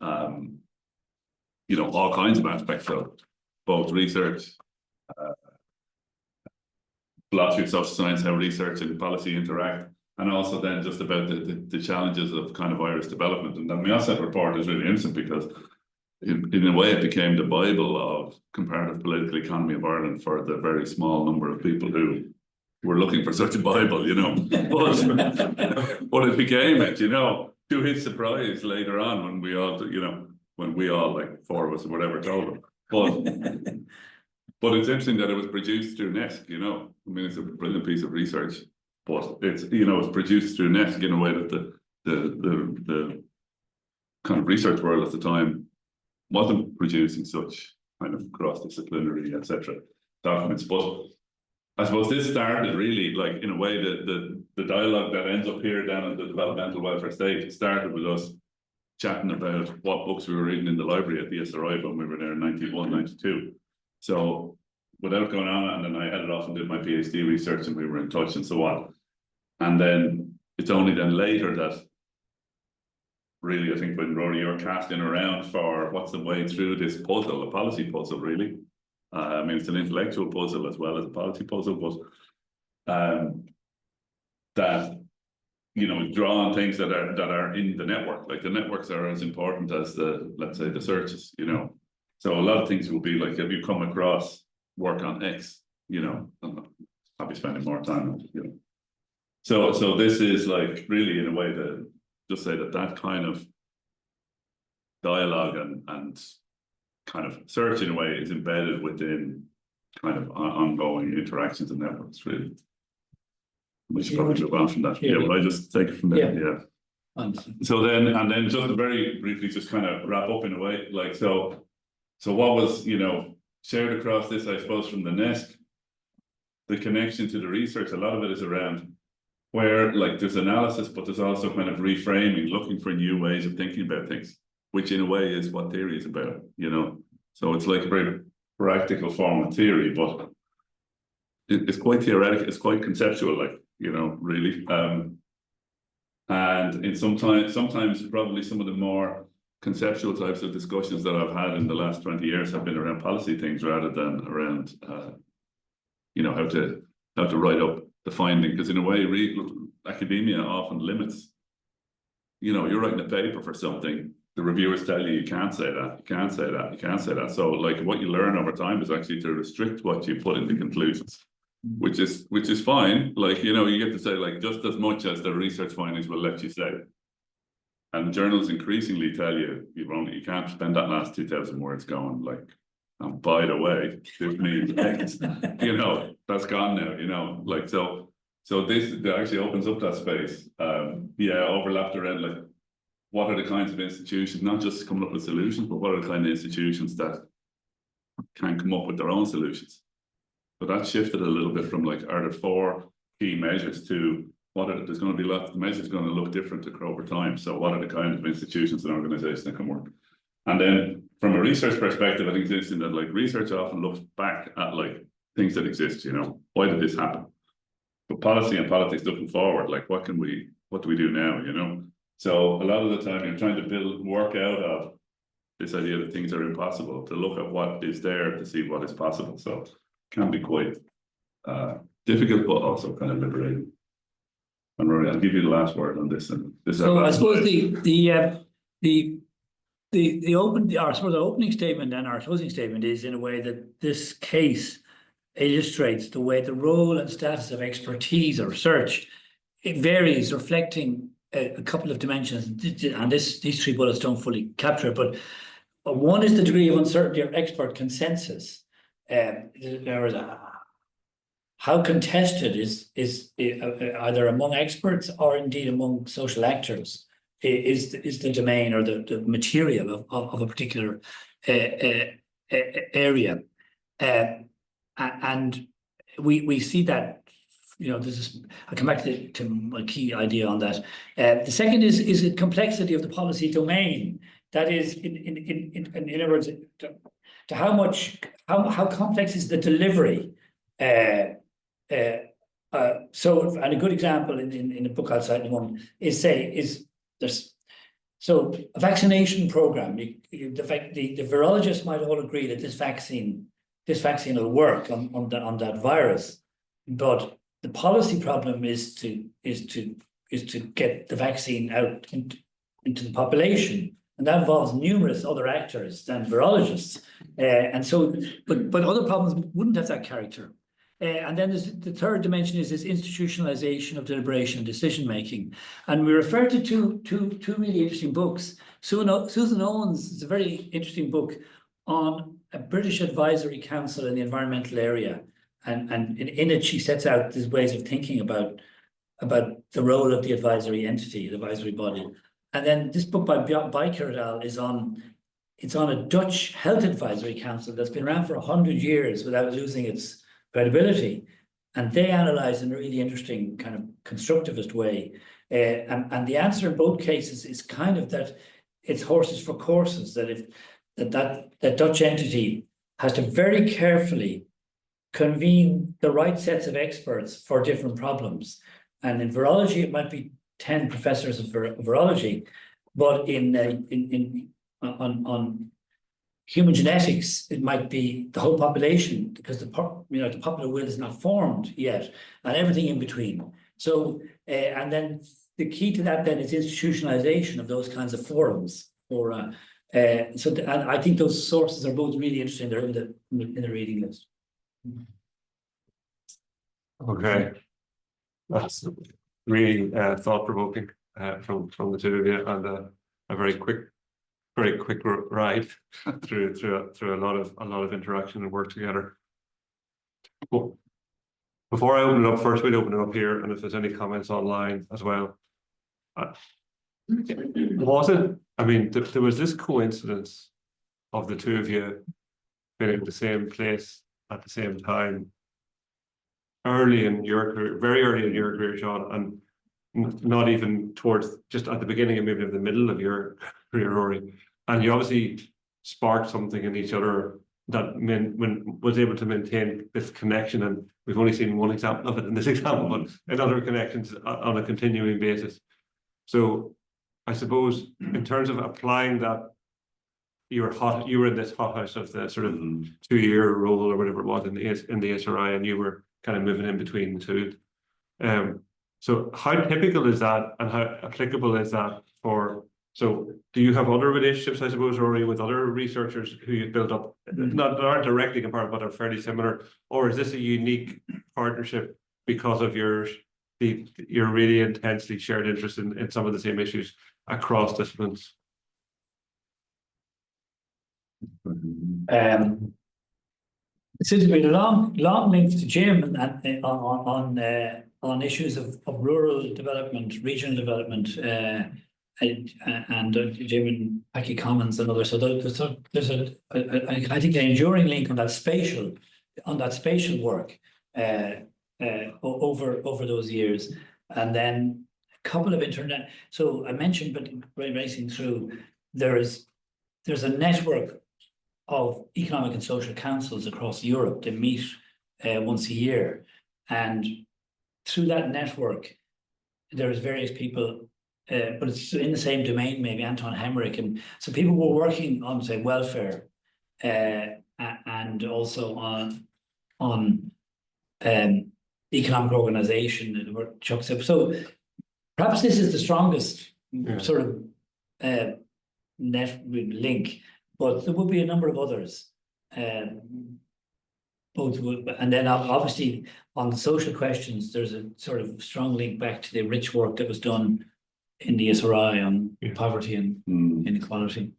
all kinds of aspects of both research, philosophy of social science, how research and policy interact, and also then just about the challenges of kind of Irish development. And the Mjøset report is really interesting because in a way it became the Bible of comparative political economy of Ireland for the very small number of people who were looking for such a Bible, but it became it, to his surprise later on when we all, like four of us or whatever, told him. But it's interesting that it was produced through NESC, I mean, it's a brilliant piece of research, but it's, it's produced through NESC in a way that the kind of research world at the time wasn't producing such kind of cross-disciplinary, etc. documents. But I suppose this started really, like, in a way, the dialogue that ends up here down in the developmental welfare state started with us chatting about what books we were reading in the library at the SRI when we were there in 91, 92. So without going on, and then I headed off and did my PhD research, and we were in touch and so on. And then it's only then later that really, I think, when Rory, you're casting around for what's the way through this puzzle, a policy puzzle, really. I mean, it's an intellectual puzzle as well as a policy puzzle, but that, draw on things that are in the network. Like, the networks are as important as let's say, the searches, So a lot of things will be like, have you come across work on X, I'll be spending more time on it, So this is like really, in a way, to just say that kind of dialogue and kind of search, in a way, is embedded within kind of ongoing interactions and networks, really. We should probably move on from that. Yeah, well, I just take it from there. Yeah. So then just very briefly, just kind of wrap up in a way, like, so what was, shared across this, I suppose, from the NESC, the connection to the research, a lot of it is around where, like, there's analysis, but there's also kind of reframing, looking for new ways of thinking about things, which in a way is what theory is about, So it's like a very practical form of theory, but it's quite theoretical, it's quite conceptual, like, really. And in sometimes probably some of the more conceptual types of discussions that I've had in the last 20 years have been around policy things rather than around, how to write up the finding, because in a way, academia often limits. You know, you're writing a paper for something, the reviewers tell you can't say that, you can't say that, you can't say that. So like what you learn over time is actually to restrict what you put into conclusions, which is fine. Like, you know, you get to say like just as much as the research findings will let you say. And the journals increasingly tell you you can't spend that last 2,000 words going like, and by the way, this means X. You know, that's gone now, you know, like so this actually opens up that space. Yeah, overlapped around like what are the kinds of institutions, not just coming up with solutions, but what are the kind of institutions that can come up with their own solutions. So that shifted a little bit from like, are there 4 key measures to there's going to be lots of measures going to look different over time. So what are the kind of institutions and organizations that can work? And then from a research perspective, I think it's interesting that like research often looks back at like things that exist, you know, why did this happen? But policy and politics looking forward, like what do we do now, you know? So a lot of the time you're trying to work out of this idea that things are impossible, to look at what is there to see what is possible. So it can be quite difficult, but also kind of liberating. And Rory, I'll give you the last word on this. And this. So I suppose the opening statement and our closing statement is in a way that this case illustrates the way the role and status of expertise or research, it varies, reflecting a couple of dimensions, and these 3 bullets don't fully capture it, but one is the degree of uncertainty or expert consensus. How contested is either among experts or indeed among social actors is the domain or the material of a particular area, and we see that, you know, I'll come back to my key idea on that. The second is the complexity of the policy domain. That is, in other words, to how complex is the delivery. So, and a good example in a book I'll cite in a moment is there's so a vaccination program. The virologists might all agree that this vaccine will work on that virus, but the policy problem is to get the vaccine out into the population, and that involves numerous other actors than virologists. And so, but other problems wouldn't have that character. And then there's the third dimension is this institutionalization of deliberation and decision making. And we refer to two really interesting books. Susan Owen's is a very interesting book on a British advisory council in the environmental area. And in it, she sets out these ways of thinking about the role of the advisory entity, the advisory body. And then this book by Biker et al. Is on a Dutch health advisory council that's been around for 100 years without losing its credibility. And they analyze in a really interesting kind of constructivist way. And the answer in both cases is kind of that it's horses for courses, that Dutch entity has to very carefully convene the right sets of experts for different problems. And in virology, it might be 10 professors of virology, but on human genetics, it might be the whole population, because the popular will is not formed yet, and everything in between. So, and then the key to that then is institutionalization of those kinds of forums. And I think those sources are both really interesting. They're in the reading list. Okay, that's really thought-provoking from the two of you, and a very quick ride through a lot of interaction and work together. Well, before I open it up, first we'll open it up here, and if there's any comments online as well. Was it? I mean, there was this coincidence of the two of you being in the same place at the same time, early in your career, very early in your career, Seán, and not even towards, just at the beginning and maybe the middle of your career, Rory. And you obviously sparked something in each other that was able to maintain this connection. And we've only seen one example of it in this example, but in other connections on a continuing basis. So I suppose in terms of applying that, you were in this hothouse of the sort of 2-year role or whatever it was in the SRI, and you were kind of moving in between the two. So how typical is that, and how applicable is that for? So do you have other relationships, I suppose, Rory, with other researchers who you've built up, not that aren't directly comparable, but are fairly similar, or is this a unique partnership because of your really intensely shared interest in some of the same issues across disciplines? It seems to be a long link to Jim and on issues of rural development, regional development, and Jim and Paki Commons and others. So there's I think an enduring link on that spatial work over those years, and then a couple of internet. So I mentioned, but racing through, there's a network of economic and social councils across Europe. They meet once a year, and through that network, there's various people, but it's in the same domain, maybe Anton Hemmerich, and so people were working on, say, welfare, and also on economic organization and what Chuck said. So perhaps this is the strongest sort of net link, but there will be a number of others. Both would, and then obviously on social questions, there's a sort of strong link back to the rich work that was done in the SRI on poverty and inequality.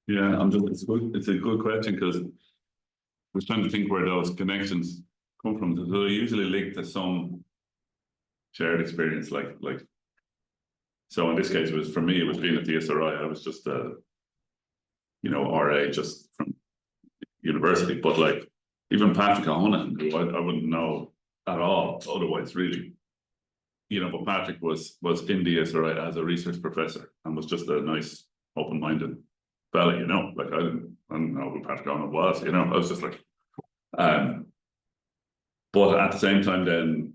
Yeah, it's a good question, because I was trying to think where those connections come from. So they're usually linked to some shared experience, like so in this case, it was, for me, it was being at the SRI. I was just RA just from university, but like even Patrick O'Donnell, who I wouldn't know at all otherwise, really, but Patrick was in the SRI as a research professor and was just a nice open-minded fella, like I didn't know who Patrick O'Donnell was, I was just like, but at the same time then,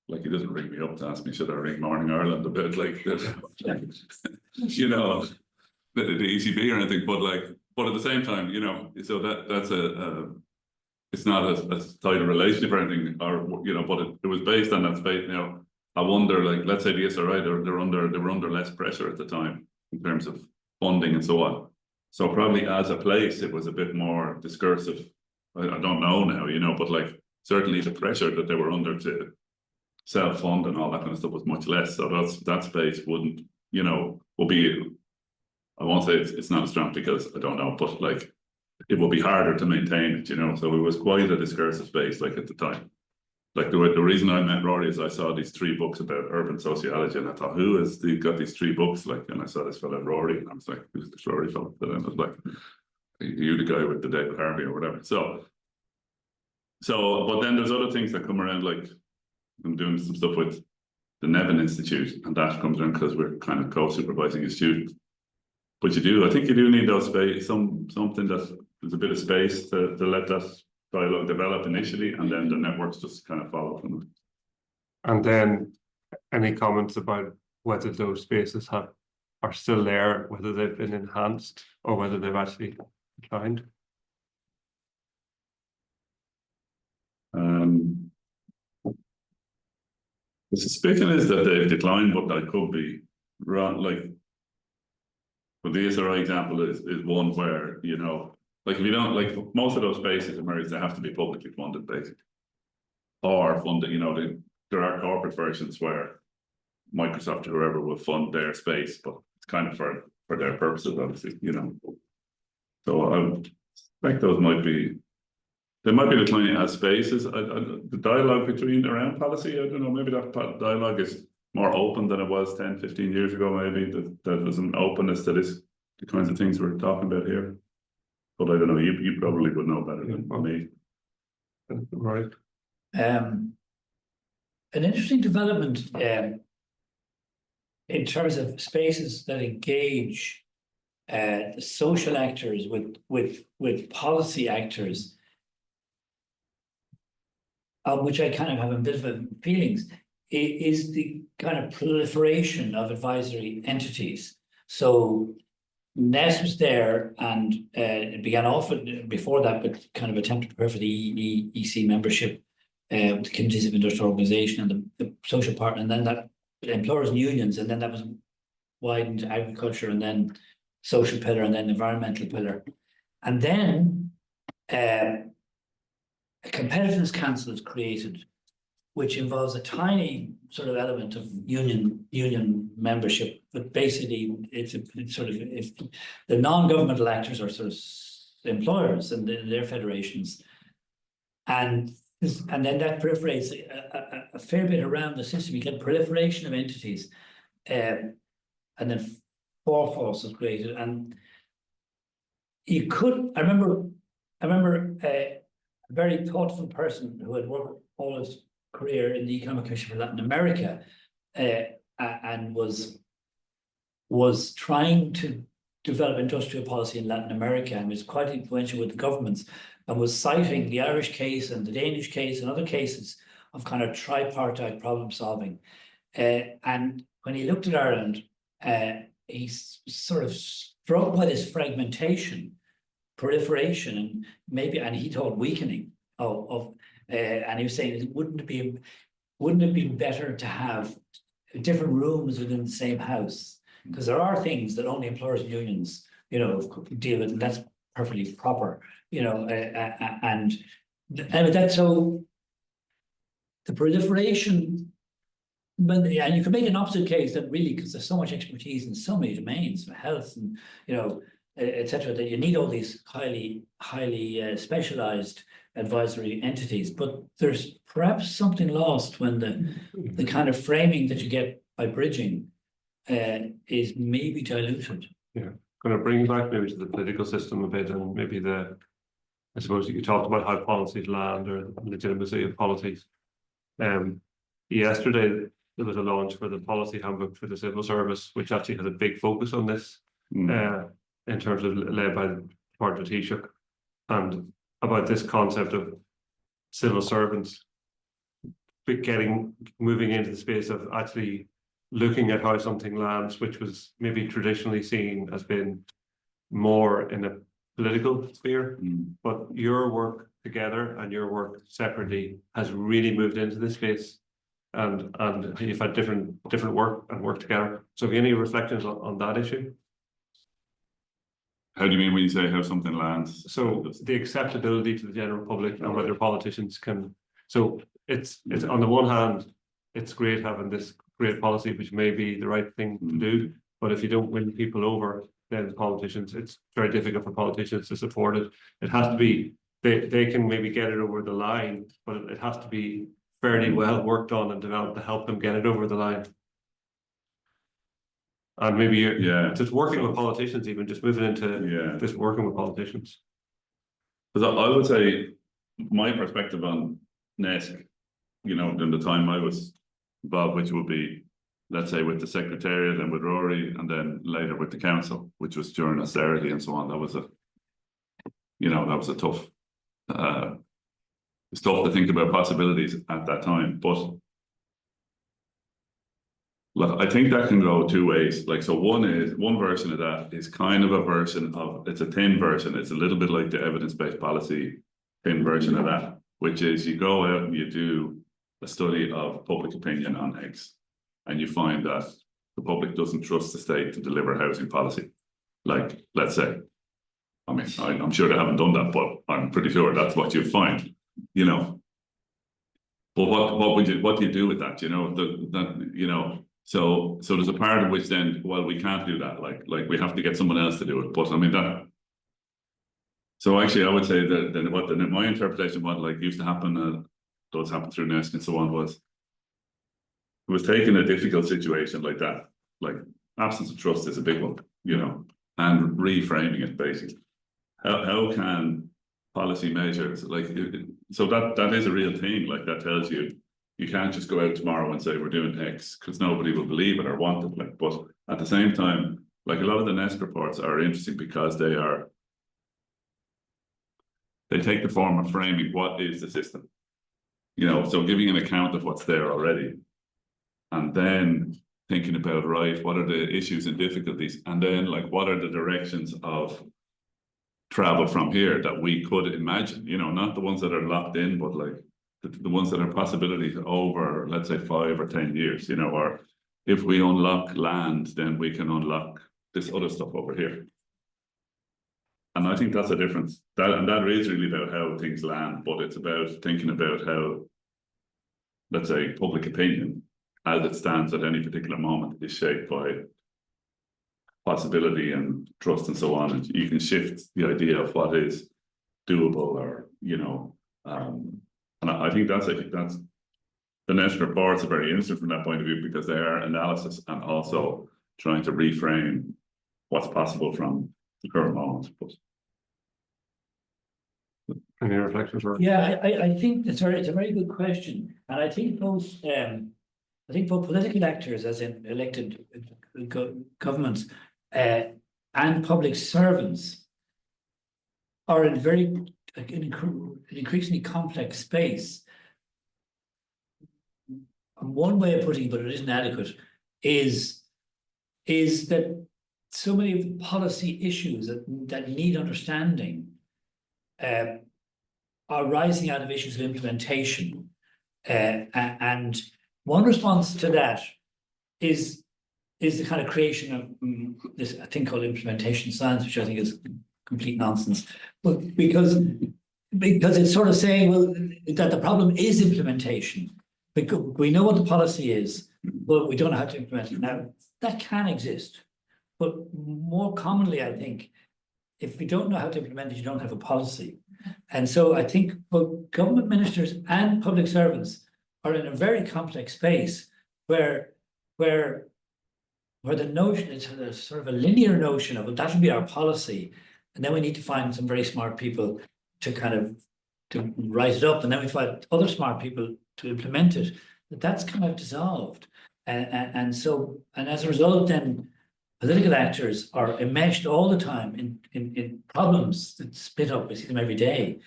like he doesn't ring me up to ask me should I ring Morning Ireland a bit, like that, the ECB or anything, but at the same time, so that's it's not a tight relationship or anything, or but it was based on that space. I wonder, like, let's say the SRI, they were under less pressure at the time in terms of funding and so on. So probably as a place, it was a bit more discursive. I don't know now, but like certainly the pressure that they were under to self-fund and all that kind of stuff was much less. So that space wouldn't, will be. I won't say it's not as strong because I don't know, but like it will be harder to maintain it, So it was quite a discursive space, like at the time. Like the reason I met Rory is I saw these 3 books about urban sociology, and I thought, who has got these 3 books? Like, and I saw this fellow Rory, and I was like, who's this Rory fellow? And I was like, are you the guy with the David Harvey or whatever? So, but then there's other things that come around, like I'm doing some stuff with the Nevin Institute, and that comes around because we're kind of co-supervising a student. But I think you do need those space, something that there's a bit of space to let that dialogue develop initially, and then the networks just kind of follow from it. And then any comments about whether those spaces are still there, whether they've been enhanced or whether they've actually declined? The suspicion is that they've declined, but I could be wrong. Like, but the SRI example is one where, like if you don't, like most of those spaces emerge, they have to be publicly funded, basically, or funded. There are corporate versions where Microsoft or whoever will fund their space, but it's kind of for their purposes, obviously, So I think those might be declining as spaces. The dialogue around policy, I don't know, maybe that dialogue is more open than it was 10, 15 years ago, maybe, that there's an openness to the kinds of things we're talking about here. But I don't know, you probably would know better than me. Right. An interesting development in terms of spaces that engage the social actors with policy actors, which I kind of have a bit of feelings, is the kind of proliferation of advisory entities. So NES was there, and it began off before that, but kind of attempted to prepare for the EC membership. the committees of industrial organisation and the social partner, and then that employers and unions, and then that was widened to agriculture, and then social pillar, and then environmental pillar. And then a competitiveness council is created, which involves a tiny sort of element of union membership, but basically it's sort of, if the non-governmental actors are sort of employers and their federations, and then that proliferates a fair bit around the system. You get proliferation of entities, and then force is created. And you could, I remember a very thoughtful person who had worked all his career in the Economic Commission for Latin America, and was trying to develop industrial policy in Latin America, and was quite influential with the governments, and was citing the Irish case and the Danish case and other cases of kind of tripartite problem solving. And when he looked at Ireland, he's sort of struck by this fragmentation, proliferation, and he thought weakening of and he was saying, wouldn't it be better to have different rooms within the same house? Because there are things that only employers and unions, deal with, and that's perfectly proper, and that's so the proliferation. But and you can make an opposite case that really, because there's so much expertise in so many domains, health and etc., that you need all these highly specialized advisory entities. But there's perhaps something lost when the kind of framing that you get by bridging is maybe diluted. Yeah, going to bring back maybe to the political system a bit, and maybe I suppose you talked about how policies land or legitimacy of policies. Yesterday there was a launch for the policy handbook for the civil service, which actually has a big focus on this, in terms of led by the Department of Taoiseach, and about this concept of civil servants moving into the space of actually looking at how something lands, which was maybe traditionally seen as being more in a political sphere, but your work together and your work separately has really moved into this space, and you've had different work and work together. So have you any reflections on that issue? How do you mean when you say how something lands? So the acceptability to the general public and whether politicians can. So it's on the one hand, it's great having this great policy, which may be the right thing to do, but if you don't win people over, then politicians, it's very difficult for politicians to support it. It has to be, they can maybe get it over the line, but it has to be fairly well worked on and developed to help them get it over the line. And maybe you're just working with politicians, even just moving into just working with politicians. Because I would say my perspective on NESC, in the time I was involved, which would be, let's say, with the Secretariat and with Rory, and then later with the council, which was during austerity and so on. That was a tough. It's tough to think about possibilities at that time, but look, I think that can go two ways. Like, so one version of that is kind of a version of, it's a thin version. It's a little bit like the evidence-based policy thin version of that, which is you go out and you do a study of public opinion on X, and you find that the public doesn't trust the state to deliver housing policy. Like, let's say, I mean, I'm sure they haven't done that, but I'm pretty sure that's what you find, But what do you do with that? So there's a part of which then, well, we can't do that. Like we have to get someone else to do it. But I mean that. So actually, I would say that my interpretation of what used to happen, does happen through NESC and so on, was it was taking a difficult situation like that, like absence of trust is a big one, and reframing it basically. How can policy measures so that is a real thing. Like that tells you. You can't just go out tomorrow and say we're doing X because nobody will believe it or want it. But at the same time, a lot of the NESC reports are interesting because they take the form of framing what is the system, so giving an account of what's there already, and then thinking about, right, what are the issues and difficulties, and then what are the directions of travel from here that we could imagine, not the ones that are locked in, but the ones that are possibilities over, let's say, 5 or 10 years, you know, or if we unlock land, then we can unlock this other stuff over here. And I think that's a difference. That is really about how things land, but it's about thinking about how, let's say, public opinion, as it stands at any particular moment, is shaped by possibility and trust and so on. And you can shift the idea of what is doable, or, you know, and I think that's the national reports are very interesting from that point of view, because they are analysis and also trying to reframe what's possible from the current moment. But any reflections? Yeah, I think it's a very good question, and I think both political actors, as in elected governments, and public servants, are in an increasingly complex space. And one way of putting it, but it isn't adequate, is that so many of the policy issues that need understanding are rising out of issues of implementation. And one response to that is the kind of creation of this thing called implementation science, which I think is complete nonsense. But because it's sort of saying, well, that the problem is implementation. We know what the policy is, but we don't know how to implement it. Now, that can exist. But more commonly, I think, if we don't know how to implement it, you don't have a policy. And so I think both government ministers and public servants are in a very complex space where the notion is sort of a linear notion of, well, that will be our policy. And then we need to find some very smart people to write it up. And then we find other smart people to implement it. But that's kind of dissolved. And as a result, then political actors are enmeshed all the time in problems that split up. We see them every day,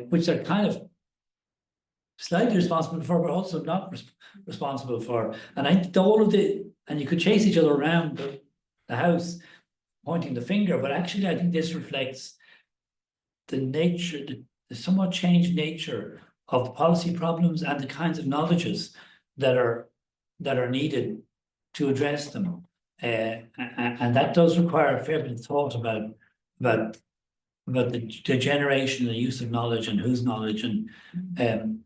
which they're kind of slightly responsible for, but also not responsible for. And I think and you could chase each other around the house, pointing the finger, but actually I think this reflects the nature, the somewhat changed nature of the policy problems and the kinds of knowledges that are needed to address them. And that does require a fair bit of thought about the generation, the use of knowledge, and whose knowledge. And I'm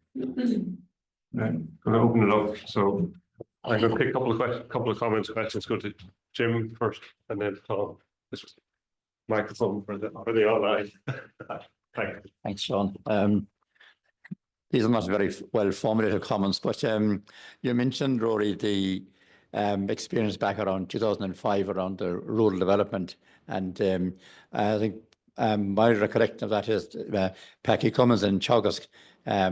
going to open it up. So I'm going to pick a couple of comments, questions. Go to Jim first, and then Tom. This was microphone for the online. Thanks, Seán. These are not very well formulated comments, but you mentioned, Rory, the experience back around 2005 around the rural development, and I think my recollection of that is Packy Cummins and Teagasc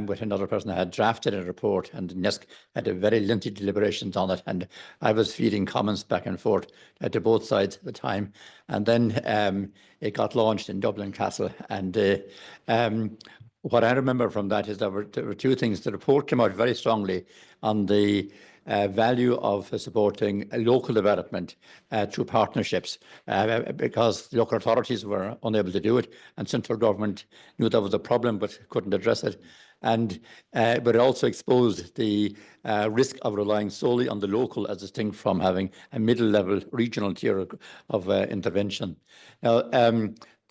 with another person had drafted a report, and NESC had a very lengthy deliberations on it, and I was feeding comments back and forth to both sides at the time, and then it got launched in Dublin Castle, and what I remember from that is there were two things. The report came out very strongly on the value of supporting local development through partnerships, because local authorities were unable to do it, and central government knew there was a problem but couldn't address it. And but it also exposed the risk of relying solely on the local, as distinct from having a middle-level regional tier of intervention. Now,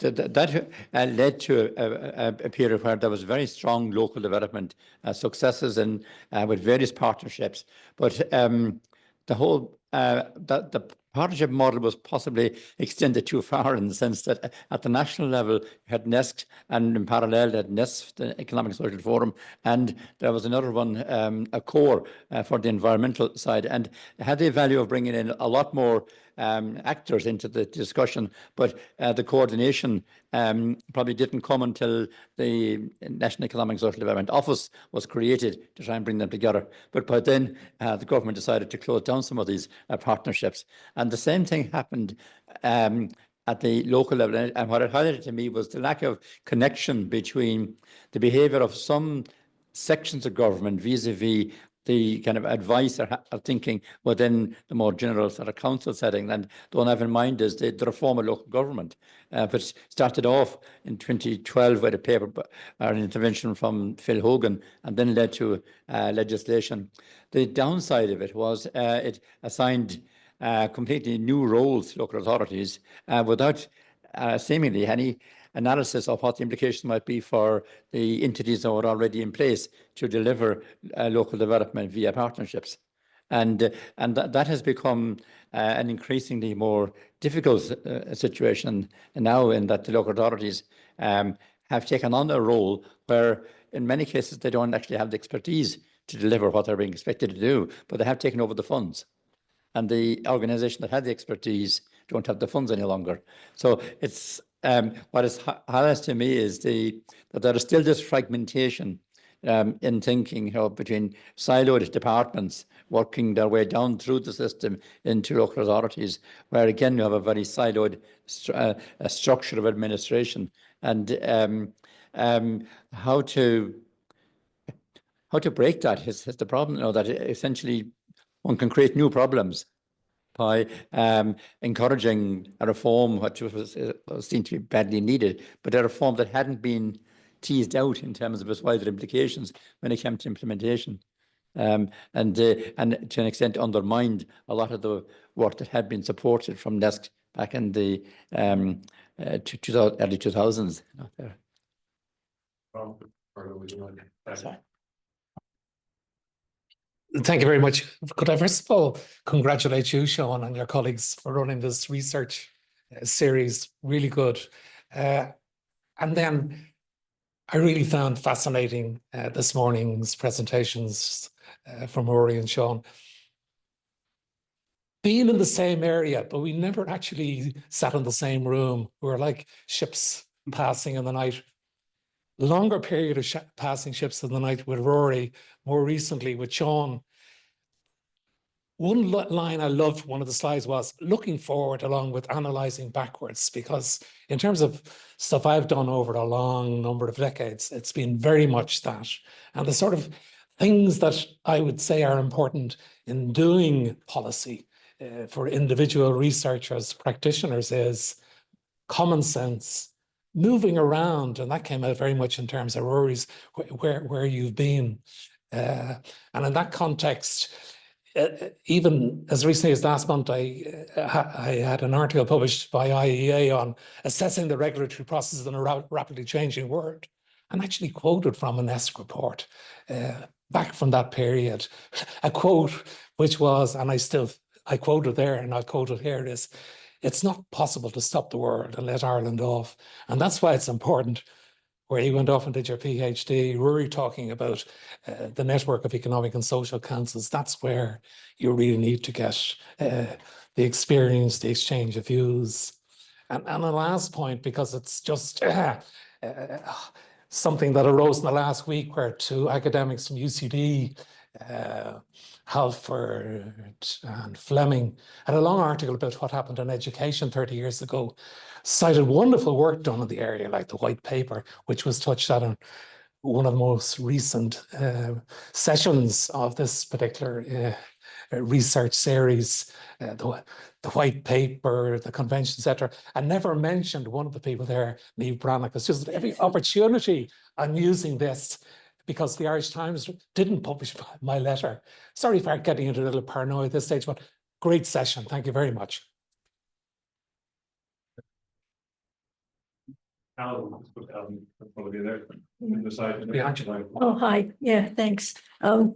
that led to a period where there was very strong local development successes and with various partnerships. But the whole the partnership model was possibly extended too far, in the sense that at the national level you had NESC, and in parallel had NESF, the Economic and Social Forum, and there was another one, a core for the environmental side, and it had the value of bringing in a lot more actors into the discussion, but the coordination probably didn't come until the National Economic and Social Development Office was created to try and bring them together. But by then, the government decided to close down some of these partnerships. And the same thing happened at the local level. And what it highlighted to me was the lack of connection between the behaviour of some sections of government vis-a-vis the kind of advice or thinking within the more general sort of council setting. And the one I have in mind is the reform of local government, which started off in 2012 with a paper or an intervention from Phil Hogan, and then led to legislation. The downside of it was it assigned completely new roles to local authorities without seemingly any analysis of what the implications might be for the entities that were already in place to deliver local development via partnerships. And that has become an increasingly more difficult situation now, in that the local authorities have taken on a role where in many cases they don't actually have the expertise to deliver what they're being expected to do, but they have taken over the funds. And the organisation that had the expertise don't have the funds any longer. So it's what is highlights to me is that there is still this fragmentation in thinking, between siloed departments working their way down through the system into local authorities, where again you have a very siloed structure of administration, and how to break that is the problem. That essentially one can create new problems by encouraging a reform which was seen to be badly needed, but a reform that hadn't been teased out in terms of its wider implications when it came to implementation, and to an extent undermined a lot of the work that had been supported from DESC back in the early 2000s. Sorry. Thank you very much. Could I first of all congratulate you, Seán, and your colleagues for running this research series, really good. And then I really found fascinating this morning's presentations from Rory and Seán. Being in the same area, but we never actually sat in the same room. We were like ships passing in the night. Longer period of passing ships in the night with Rory, more recently with Seán. One line I loved, one of the slides, was looking forward along with analysing backwards, because in terms of stuff I've done over a long number of decades, it's been very much that. And the sort of things that I would say are important in doing policy for individual researchers, practitioners, is common sense, moving around, and that came out very much in terms of Rory's, where you've been. And in that context, even as recently as last month, I had an article published by IEA on assessing the regulatory processes in a rapidly changing world, and actually quoted from an ESC report back from that period. A quote which was, and I quoted there and I'll quote it here, is, "It's not possible to stop the world and let Ireland off." And that's why it's important, where you went off and did your PhD, Rory talking about the network of economic and social councils. That's where you really need to get the experience, the exchange of views. And the last point, because it's just something that arose in the last week, where two academics from UCD, Halford and Fleming, had a long article about what happened in education 30 years ago, cited wonderful work done in the area, like the white paper, which was touched on in one of the most recent sessions of this particular research series, the white paper, the convention, etc., and never mentioned one of the people there, Niamh Brannock. It's just every opportunity I'm using this, because the Irish Times didn't publish my letter. Sorry for getting into a little paranoia at this stage, but great session. Thank you very much. Alan, probably there. Behind you. Oh, hi. Yeah, thanks.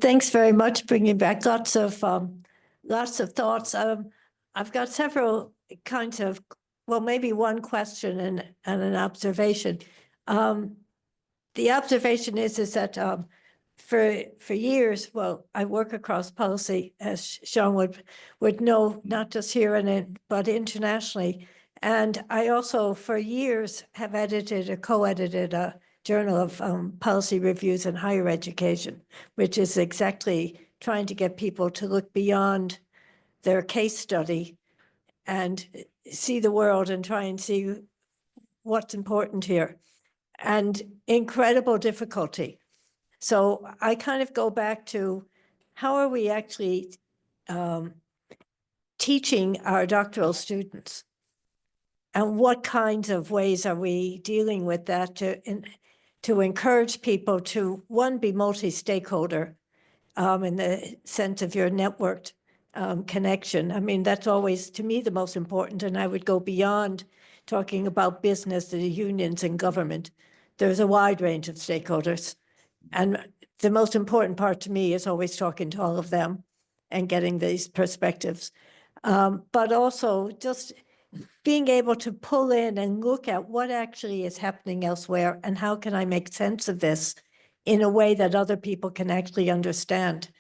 Thanks very much, bringing back lots of thoughts. I've got several kinds of, well, maybe one question and an observation. The observation is that for years, well, I work across policy, as Seán would know, not just here but internationally. And I also, for years, have co-edited a journal of policy reviews in higher education, which is exactly trying to get people to look beyond their case study and see the world and try and see what's important here. And incredible difficulty. So I kind of go back to how are we actually teaching our doctoral students? And what kinds of ways are we dealing with that to encourage people to, one, be multi-stakeholder in the sense of your networked connection? I mean, that's always, to me, the most important. And I would go beyond talking about business, the unions and government. There's a wide range of stakeholders. And the most important part to me is always talking to all of them and getting these perspectives. But also just being able to pull in and look at what actually is happening elsewhere and how can I make sense of this in a way that other people can actually understand.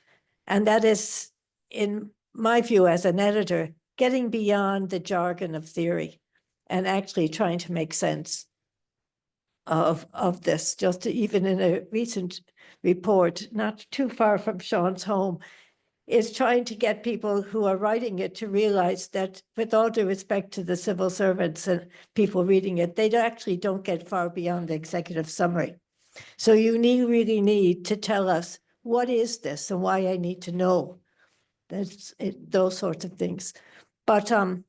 And that is, in my view as an editor, getting beyond the jargon of theory and actually trying to make sense of this. Just even in a recent report, not too far from Seán's home, is trying to get people who are writing it to realize that, with all due respect to the civil servants and people reading it, they actually don't get far beyond the executive summary. So you really need to tell us, what is this and why I need to know. That's it, those sorts of things. But on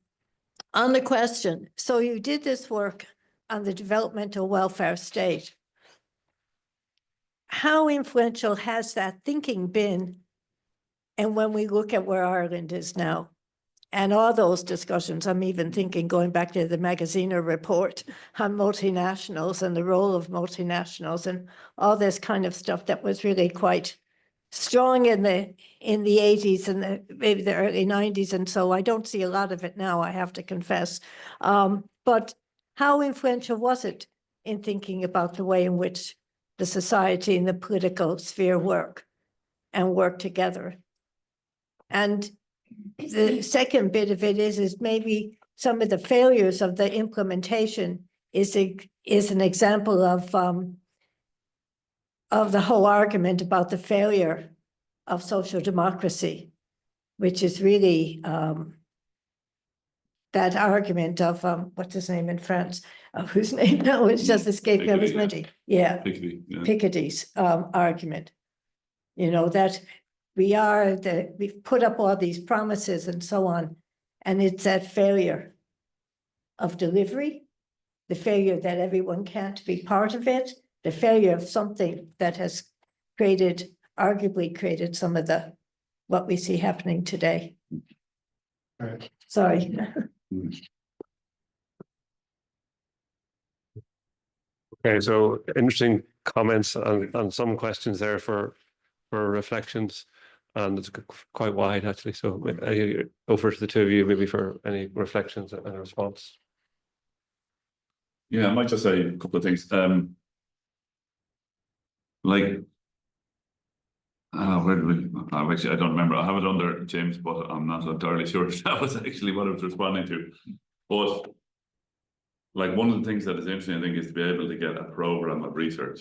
the question, so you did this work on the developmental welfare state. How influential has that thinking been? And when we look at where Ireland is now, and all those discussions, I'm even thinking going back to the Magaziner report on multinationals and the role of multinationals and all this kind of stuff that was really quite strong in the 80s and maybe the early 90s. And so I don't see a lot of it now, I have to confess. But how influential was it in thinking about the way in which the society and the political sphere work together? And the second bit of it is maybe some of the failures of the implementation is an example of the whole argument about the failure of social democracy, which is really that argument of what's his name in France, whose name now is just escaping. I was meant Piketty's argument. You know, that we've put up all these promises and so on, and it's that failure of delivery, the failure that everyone can't be part of it, the failure of something that has arguably created some of what we see happening today. Right. Sorry. Okay, so interesting comments on some questions there for reflections, and it's quite wide actually. So over to the two of you maybe for any reflections and a response. Yeah, I might just say a couple of things. Like, where do we? Actually, I don't remember. I have it under James, but I'm not entirely sure if that was actually what I was responding to. But like, one of the things that is interesting, I think, is to be able to get a program of research,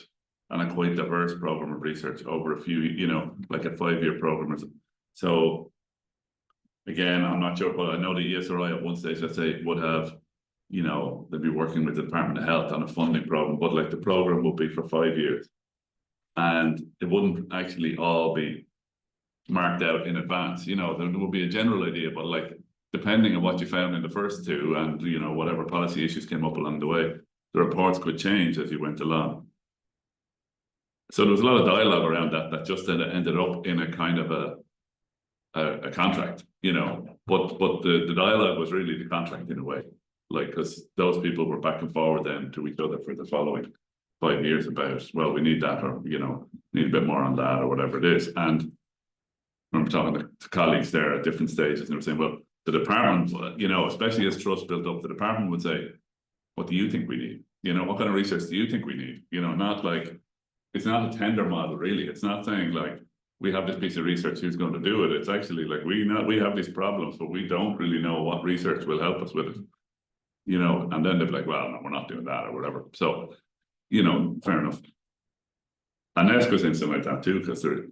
and a quite diverse program of research over a few, you know, like a 5-year program or something. So again, I'm not sure, but I know the ESRI at one stage, let's say, would have, you know, they'd be working with the Department of Health on a funding program, but like the program would be for 5 years. And it wouldn't actually all be marked out in advance. You know, there would be a general idea, but like, depending on what you found in the first two and, you know, whatever policy issues came up along the way, the reports could change as you went along. So there was a lot of dialogue around that just ended up in a kind of a contract, you know, but the dialogue was really the contract in a way, like, because those people were back and forward then to each other for the following 5 years about, well, we need that, or, you know, need a bit more on that, or whatever it is. And I remember talking to colleagues there at different stages, and they were saying, well, the department, you know, especially as trust built up, the department would say, what do you think we need? You know, what kind of research do you think we need? You know, not like, it's not a tender model, really. It's not saying like, we have this piece of research, who's going to do it? It's actually like, we have these problems, but we don't really know what research will help us with it. You know, and then they'd be like, well, no, we're not doing that, or whatever. So, you know, fair enough. And ESCO's in something like that too, because their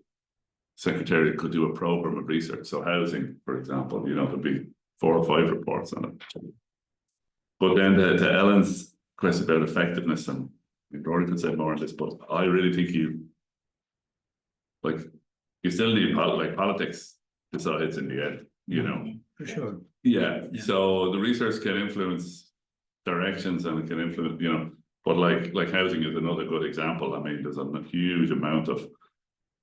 secretariat could do a program of research. So housing, for example, you know, there'd be 4 or 5 reports on it. But then to Ellen's question about effectiveness, and Rory could say more on this, but I really think like, you still need politics decides in the end, you know. For sure. Yeah, Yeah. so the research can influence directions and it can influence, you know, but like housing is another good example. I mean, there's a huge amount of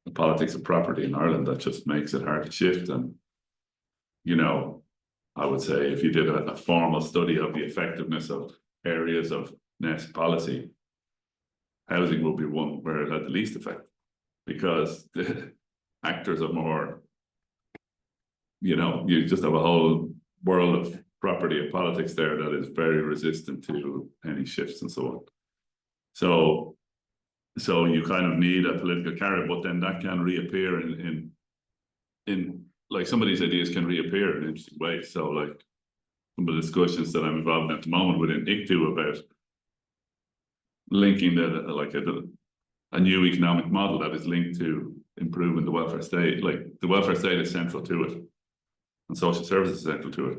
the politics of property in Ireland that just makes it hard to shift. And, you know, I would say if you did a formal study of the effectiveness of areas of Nest policy, housing will be one where it had the least effect, because the actors are more, you know, you just have a whole world of property and politics there that is very resistant to any shifts and so on. So you kind of need a political carrot, but then that can reappear in like some of these ideas can reappear in interesting ways. So like some of the discussions that I'm involved in at the moment within ICTU about linking a new economic model that is linked to improving the welfare state. Like the welfare state is central to it, and social services is central to it.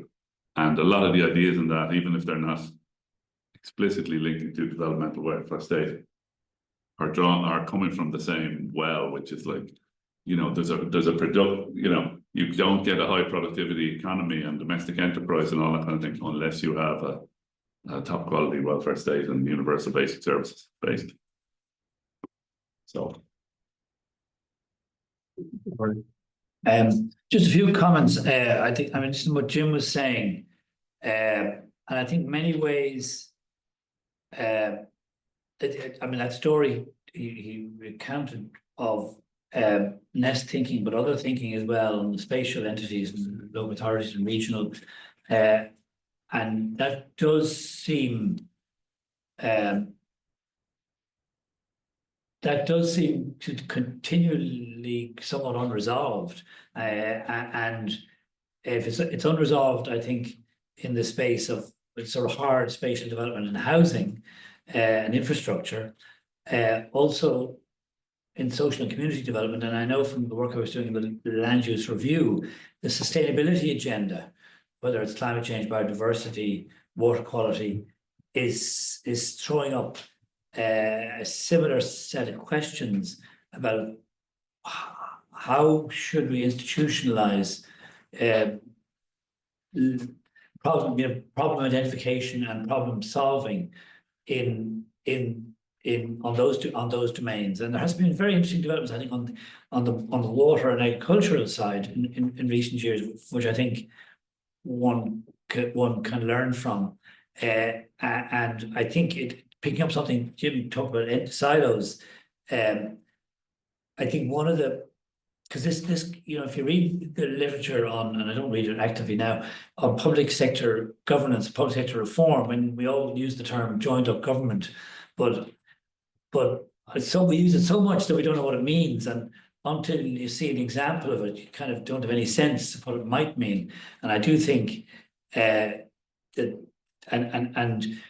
And a lot of the ideas in that, even if they're not explicitly linking to developmental welfare state, are coming from the same well, which is like, you know, there's a product, you know, you don't get a high productivity economy and domestic enterprise and all that kind of thing unless you have a top quality welfare state and universal basic services based. So. Just a few comments. I think, I mean, this is what Jim was saying. And I think many ways, I mean, that story he recounted of Nest thinking, but other thinking as well on the spatial entities and local authorities and regional. And that does seem to continually somewhat unresolved. And if it's unresolved, I think in the space of sort of hard spatial development and housing and infrastructure, also in social and community development. And I know from the work I was doing in the land use review, the sustainability agenda, whether it's climate change, biodiversity, water quality, is throwing up a similar set of questions about how should we institutionalize problem identification and problem solving on those domains. And there has been very interesting developments, I think, on the water and agricultural side in recent years, which I think one can learn from. And I think picking up something Jim talked about, silos. I think one of the, because this, you know, if you read the literature on, and I don't read it actively now, on public sector governance, public sector reform, and we all use the term joined up government, but so we use it so much that we don't know what it means, and until you see an example of it, you kind of don't have any sense of what it might mean. And I do think that and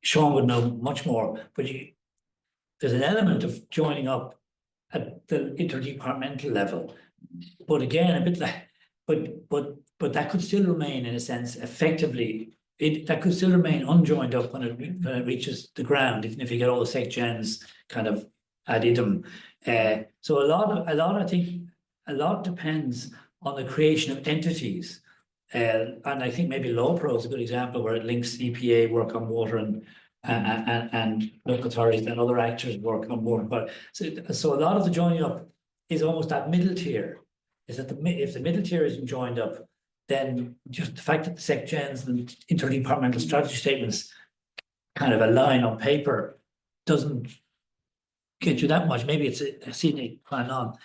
Seán would know much more, but there's an element of joining up at the interdepartmental level, but again, a bit like, but that could still remain, in a sense, effectively. That could still remain unjoined up when it reaches the ground, even if you get all the sec gens kind of ad idem. So I think a lot depends on the creation of entities, and I think maybe LawPro is a good example where it links EPA work on water and local authorities and other actors work on water. But so a lot of the joining up is almost that middle tier. Is that if the middle tier isn't joined up, then just the fact that the sec gens and interdepartmental strategy statements kind of align on paper doesn't get you that much. Maybe it's a scenic plan on.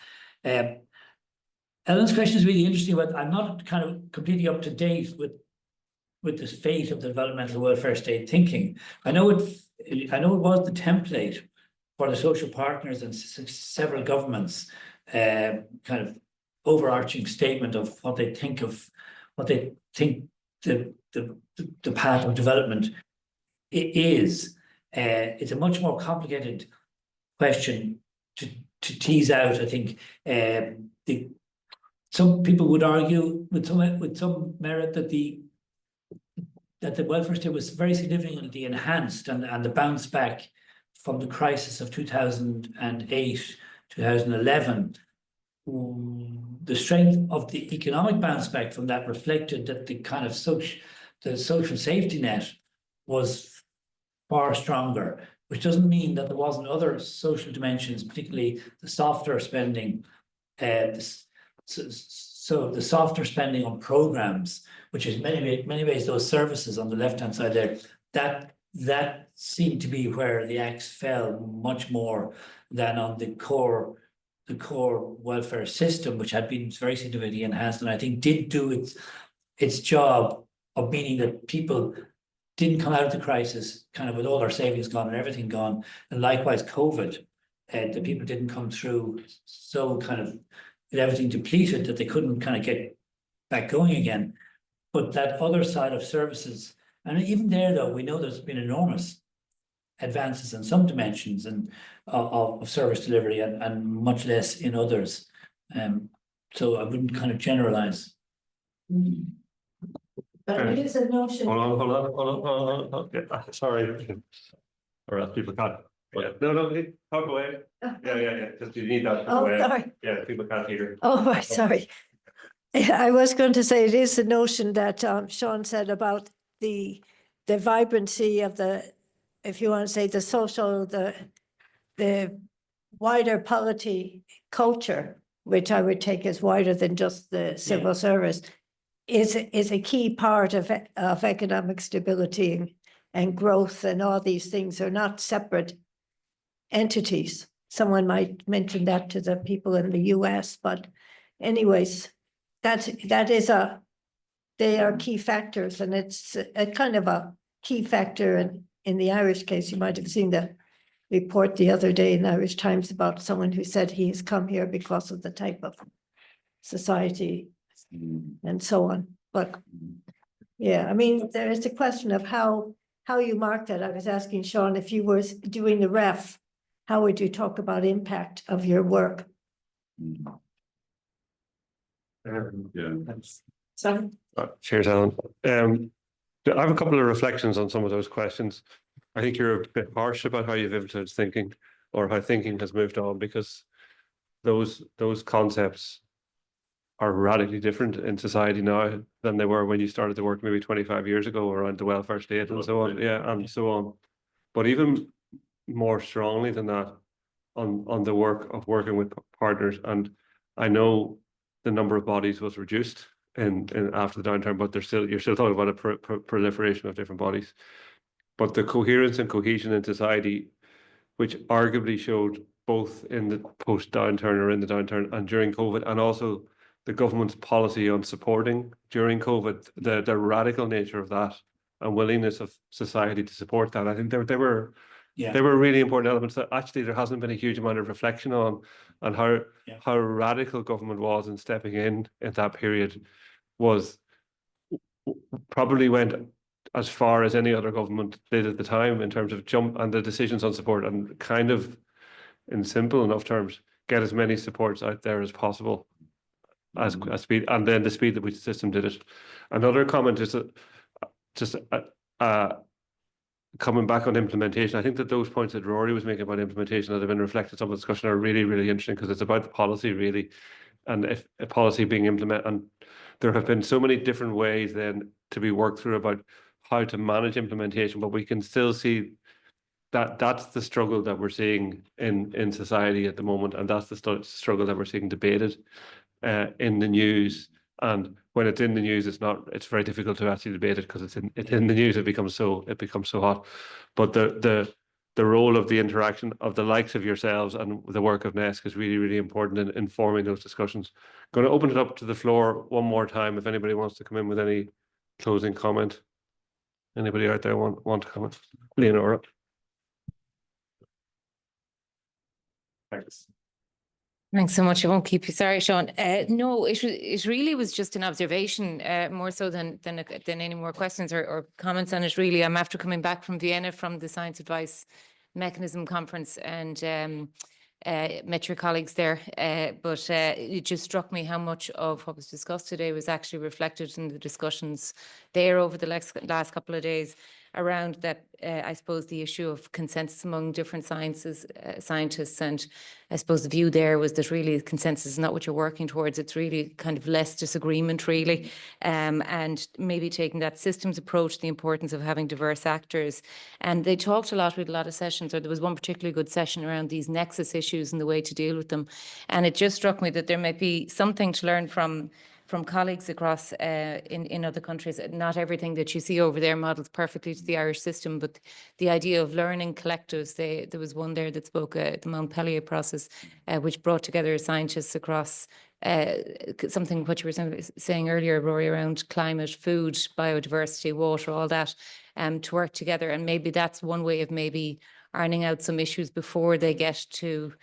Ellen's question is really interesting, but I'm not kind of completely up to date with the fate of the developmental welfare state thinking. I know it was the template for the social partners and several governments, kind of overarching statement of what they think the path of development is. It's a much more complicated question to tease out. I think some people would argue with some merit that the welfare state was very significantly enhanced, and the bounce back from the crisis of 2008 2011, the strength of the economic bounce back from that reflected that the kind of the social safety net was far stronger, which doesn't mean that there wasn't other social dimensions, particularly the softer spending, so the softer spending on programs, which is many ways those services on the left-hand side there, that seemed to be where the axe fell much more than on the core welfare system, which had been very significantly enhanced, and I think did do its job of meaning that people didn't come out of the crisis kind of with all their savings gone and everything gone, and likewise COVID, the people didn't come through so kind of with everything depleted that they couldn't kind of get back going again. But that other side of services, and even there though, we know there's been enormous advances in some dimensions and of service delivery and much less in others. So I wouldn't kind of generalize. But it is a notion. Hold on. Yeah, sorry. Or else people can't. Yeah. No, talk away. Yeah. Just you need that. Oh, sorry. Yeah, people can't hear. Oh, right, sorry. I was going to say it is the notion that Seán said about the vibrancy of the, if you want to say the social, the wider polity culture, which I would take as wider than just the civil service, is a key part of economic stability and growth, and all these things are not separate entities. Someone might mention that to the people in the US, but anyways, they are key factors, and it's a kind of a key factor in the Irish case. You might have seen the report the other day in the Irish Times about someone who said he has come here because of the type of society and so on. But yeah, I mean, there is a question of how you mark that. I was asking Seán, if you were doing the ref, how would you talk about impact of your work? Sorry. Cheers, Alan. I have a couple of reflections on some of those questions. I think you're a bit harsh about how you've influenced thinking, or how thinking has moved on, because those concepts are radically different in society now than they were when you started to work maybe 25 years ago around the welfare state and so on. Yeah, and so on. But even more strongly than that, on the work of working with partners, and I know the number of bodies was reduced in after the downturn, but you're still talking about a proliferation of different bodies. But the coherence and cohesion in society, which arguably showed both in the post-downturn or in the downturn and during COVID, and also the government's policy on supporting during COVID, the radical nature of that and willingness of society to support that, I think they were really important elements that actually there hasn't been a huge amount of reflection on how radical government was in stepping in at that period. Was probably went as far as any other government did at the time in terms of jump and the decisions on support, and kind of in simple enough terms get as many supports out there as possible as speed, and then the speed that which the system did it. Another comment is that just coming back on implementation, I think that those points that Rory was making about implementation that have been reflected in some of the discussion are really, really interesting, because it's about the policy really, and if a policy being implemented, and there have been so many different ways then to be worked through about how to manage implementation, but we can still see that that's the struggle that we're seeing in society at the moment, and that's the struggle that we're seeing debated in the news. And when it's in the news, it's very difficult to actually debate it, because it's in the news, it becomes so hot. But the role of the interaction of the likes of yourselves and the work of NESC is really, really important in informing those discussions. Going to open it up to the floor one more time if anybody wants to come in with any closing comment. Anybody out there want to comment? Leonora. Thanks. Thanks so much. I won't keep you. Sorry, Seán. No, it really was just an observation, more so than any more questions or comments on it. Really, I'm after coming back from Vienna from the Science Advice Mechanism Conference, and met your colleagues there. But it just struck me how much of what was discussed today was actually reflected in the discussions there over the last couple of days. around that, I suppose the issue of consensus among different scientists, and I suppose the view there was that really consensus is not what you're working towards. It's really kind of less disagreement, really, and maybe taking that systems approach, the importance of having diverse actors. And they talked a lot with a lot of sessions, or there was one particularly good session around these nexus issues and the way to deal with them. And it just struck me that there might be something to learn from colleagues across in other countries. Not everything that you see over there models perfectly to the Irish system, but the idea of learning collectives. There was one there that spoke the Montpellier process, which brought together scientists across something what you were saying earlier, Rory, around climate, food, biodiversity, water, all that, to work together. And maybe that's one way of maybe ironing out some issues before they get to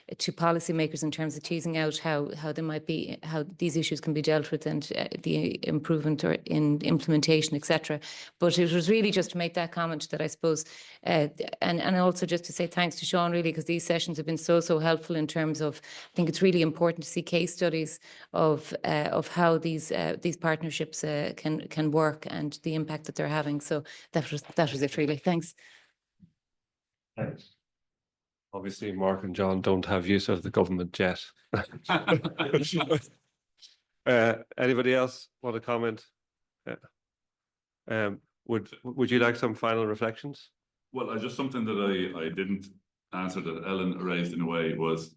policymakers in terms of teasing out how they might be, how these issues can be dealt with, and the improvement or in implementation, etc. But it was really just to make that comment that I suppose, and also just to say thanks to Seán, really, because these sessions have been so helpful in terms of, I think it's really important to see case studies of how these partnerships can work and the impact that they're having. So that was it, really. Thanks. Thanks. Obviously, Mark and John don't have use of the government jet. Anybody else want to comment? Would you like some final reflections? Well, just something that I didn't answer that Ellen raised in a way was,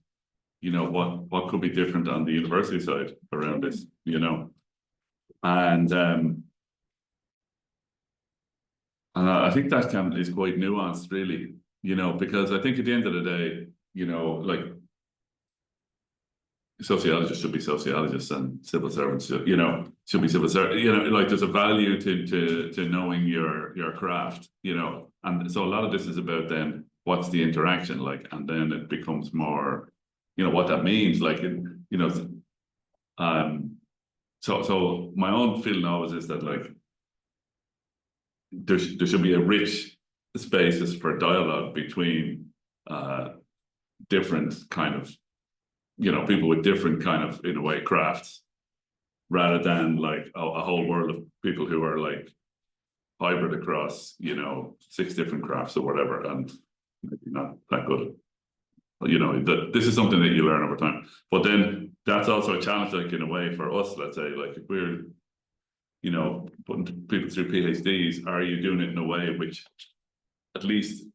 you know, what could be different on the university side around this, you know, and I think that is quite nuanced, really. You know, because I think at the end of the day, you know, like sociologists should be sociologists and civil servants should, you know, should be civil servants. You know, like there's a value to knowing your craft, you know, and so a lot of this is about then what's the interaction like, and then it becomes more, you know, what that means, like, you know, so my own feeling always is that like there should be a rich spaces for dialogue between different kind of, you know, people with different kind of, in a way, crafts, rather than like a whole world of people who are like hybrid across, you know, 6 different crafts or whatever, and maybe not that good. You know, this is something that you learn over time. But then that's also a challenge, like in a way, for us, let's say, like if we're, you know, putting people through PhDs, are you doing it in a way which at least,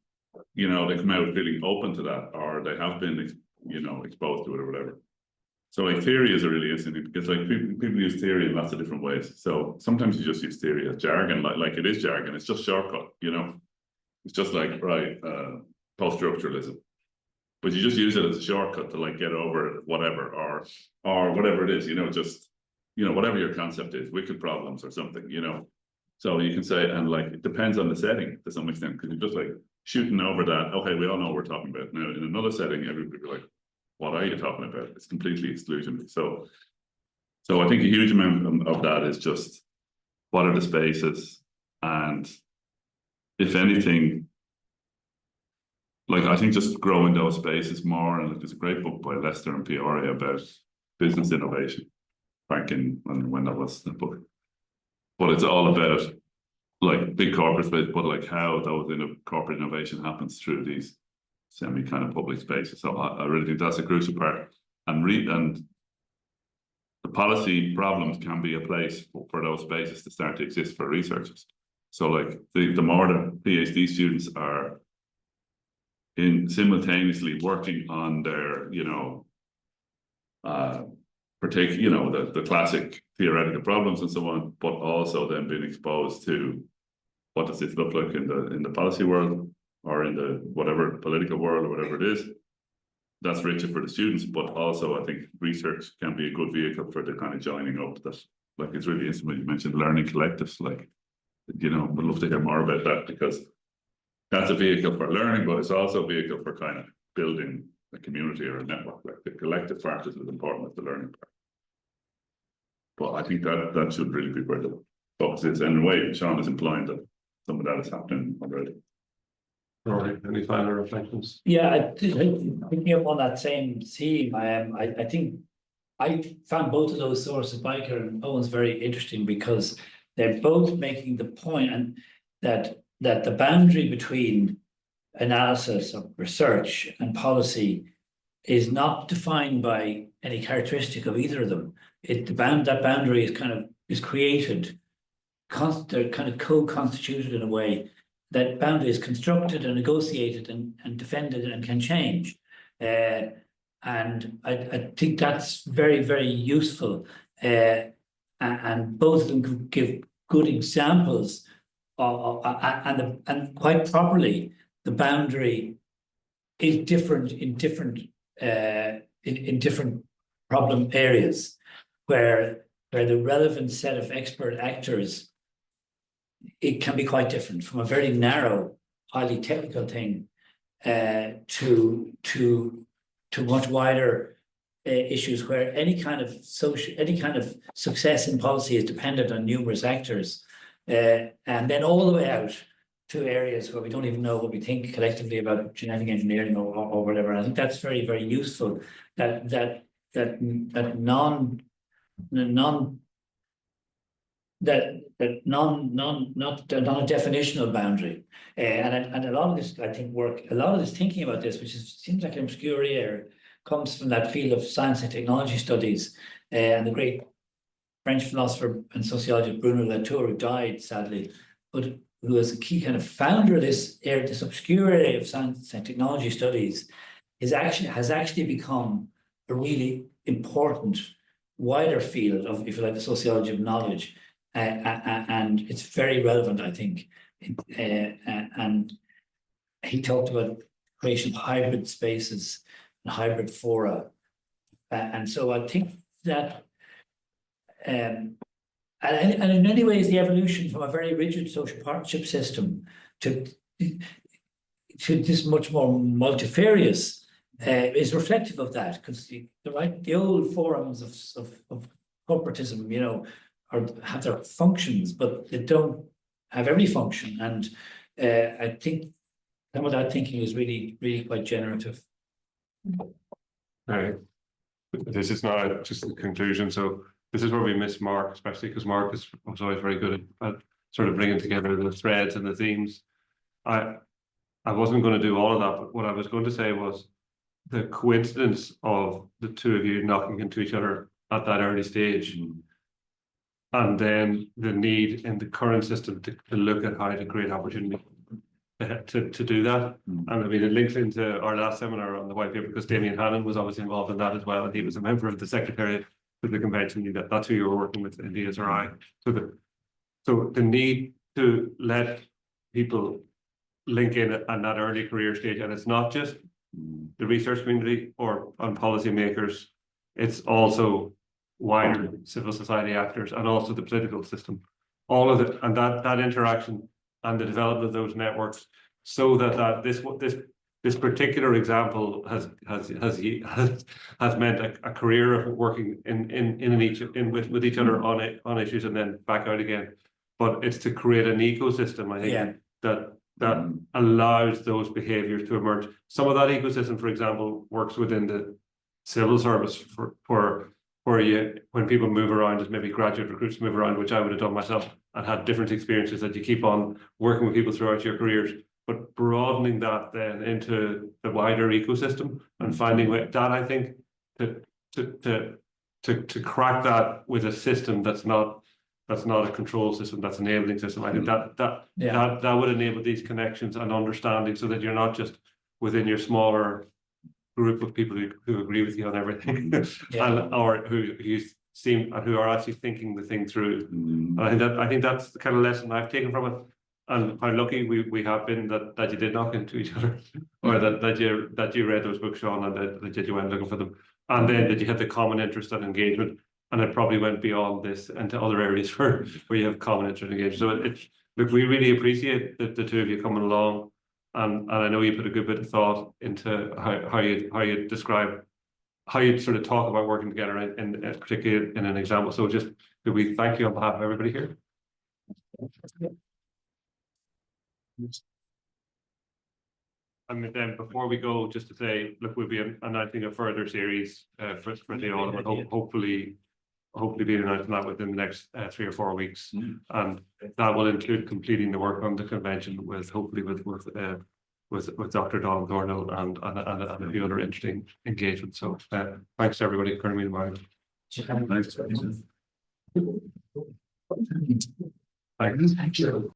you know, they come out feeling open to that, or they have been, you know, exposed to it or whatever. So like theory is a really interesting thing, because like people use theory in lots of different ways. So sometimes you just use theory as jargon, like it is jargon. It's just shortcut, you know. It's just like, right, post-structuralism. But you just use it as a shortcut to like get over whatever, or whatever it is, you know, just, you know, whatever your concept is, wicked problems or something, you know. So you can say, and like, it depends on the setting to some extent, because you're just like shooting over that. Okay, we all know what we're talking about. Now, in another setting, everybody will be like, what are you talking about? It's completely exclusionary. So I think a huge amount of that is just, what are the spaces? And if anything, like, I think just growing those spaces more, and there's a great book by Lester and Peoria about business innovation, back in, when that was the book. But it's all about like big corporate space, but like how those corporate innovation happens through these semi kind of public spaces. So I really think that's a crucial part. And the policy problems can be a place for those spaces to start to exist for researchers. So like the more the PhD students are simultaneously working on their, you know, you know, the classic theoretical problems and so on, but also then being exposed to what does this look like in the policy world, or in the whatever political world, or whatever it is. That's richer for the students, but also I think research can be a good vehicle for the kind of joining up that, like, it's really interesting when you mentioned learning collectives. Like, you know, would love to hear more about that, because that's a vehicle for learning, but it's also a vehicle for kind of building a community or a network. Like the collective part is as important as the learning part. But I think that should really be where the focus is. And in a way, Seán is implying that some of that is happening already. Rory, any final reflections? Yeah, picking up on that same theme, I think I found both of those sources, Biker and Owen's, very interesting, because they're both making the point, and that the boundary between analysis of research and policy is not defined by any characteristic of either of them. That boundary is created, they're kind of co-constituted in a way. That boundary is constructed and negotiated and defended and can change. And I think that's very, very useful. And both of them give good examples and quite properly, the boundary is different in different problem areas where the relevant set of expert actors, it can be quite different from a very narrow, highly technical thing to much wider issues where any kind of success in policy is dependent on numerous actors, and then all the way out to areas where we don't even know what we think collectively about genetic engineering or whatever. And I think that's very, very useful. Not a definitional boundary, and a lot of this, I think, a lot of this thinking about this, which seems like an obscure area, comes from that field of science and technology studies, and the great French philosopher and sociologist Bruno Latour, who died sadly, but who was a key kind of founder of this area, this obscure area of science and technology studies, has actually become a really important, wider field of, if you like, the sociology of knowledge. And it's very relevant, I think. And he talked about creation of hybrid spaces and hybrid fora. And so I think that, and in many ways, the evolution from a very rigid social partnership system to this much more multifarious is reflective of that, because the old forms of corporatism, you know, have their functions, but they don't have every function. And I think some of that thinking is really, really quite generative. This is not just the conclusion. So this is where we miss Mark, especially because Mark was always very good at sort of bringing together the threads and the themes. I wasn't going to do all of that, but what I was going to say was the coincidence of the two of you knocking into each other at that early stage, and then the need in the current system to look at how to create opportunity to do that. And I mean, it links into our last seminar on the white paper, because Damien Hannon was obviously involved in that as well, and he was a member of the secretariat of the convention. That's who you were working with in the SRI. So the need to let people link in at that early career stage, and it's not just the research community or on policymakers, it's also wider civil society actors and also the political system, all of it, and that interaction and the development of those networks, so that this particular example has meant a career of working with each other on issues and then back out again. But it's to create an ecosystem, I think, that allows those behaviors to emerge. Some of that ecosystem, for example, works within the civil service when people move around, as maybe graduate recruits move around, which I would have done myself, and had different experiences, that you keep on working with people throughout your careers, but broadening that then into the wider ecosystem and finding that, I think, to crack that with a system that's not a control system, that's an enabling system. I think that would enable these connections and understanding, so that you're not just within your smaller group of people who agree with you on everything, or who are actually thinking the thing through. And I think that's the kind of lesson I've taken from it, and how lucky we have been that you did knock into each other, or that you read those books, Seán, and that you went looking for them, and then that you had the common interest and engagement, and it probably went beyond this into other areas where you have common interest and engagement. So look, we really appreciate the two of you coming along. And I know you put a good bit of thought into how you describe, how you sort of talk about working together, in particularly in an example. So just could we thank you on behalf of everybody here? And then before we go, just to say, look, we'll be announcing a further series for the autumn. Hopefully hopefully be announcing that within the next 3 or 4 weeks. Mm. And that will include completing the work on the convention with hopefully with Dr. Don O'Donnell and a few other interesting engagements. So thanks to everybody. Thanks. Thanks. Thank you.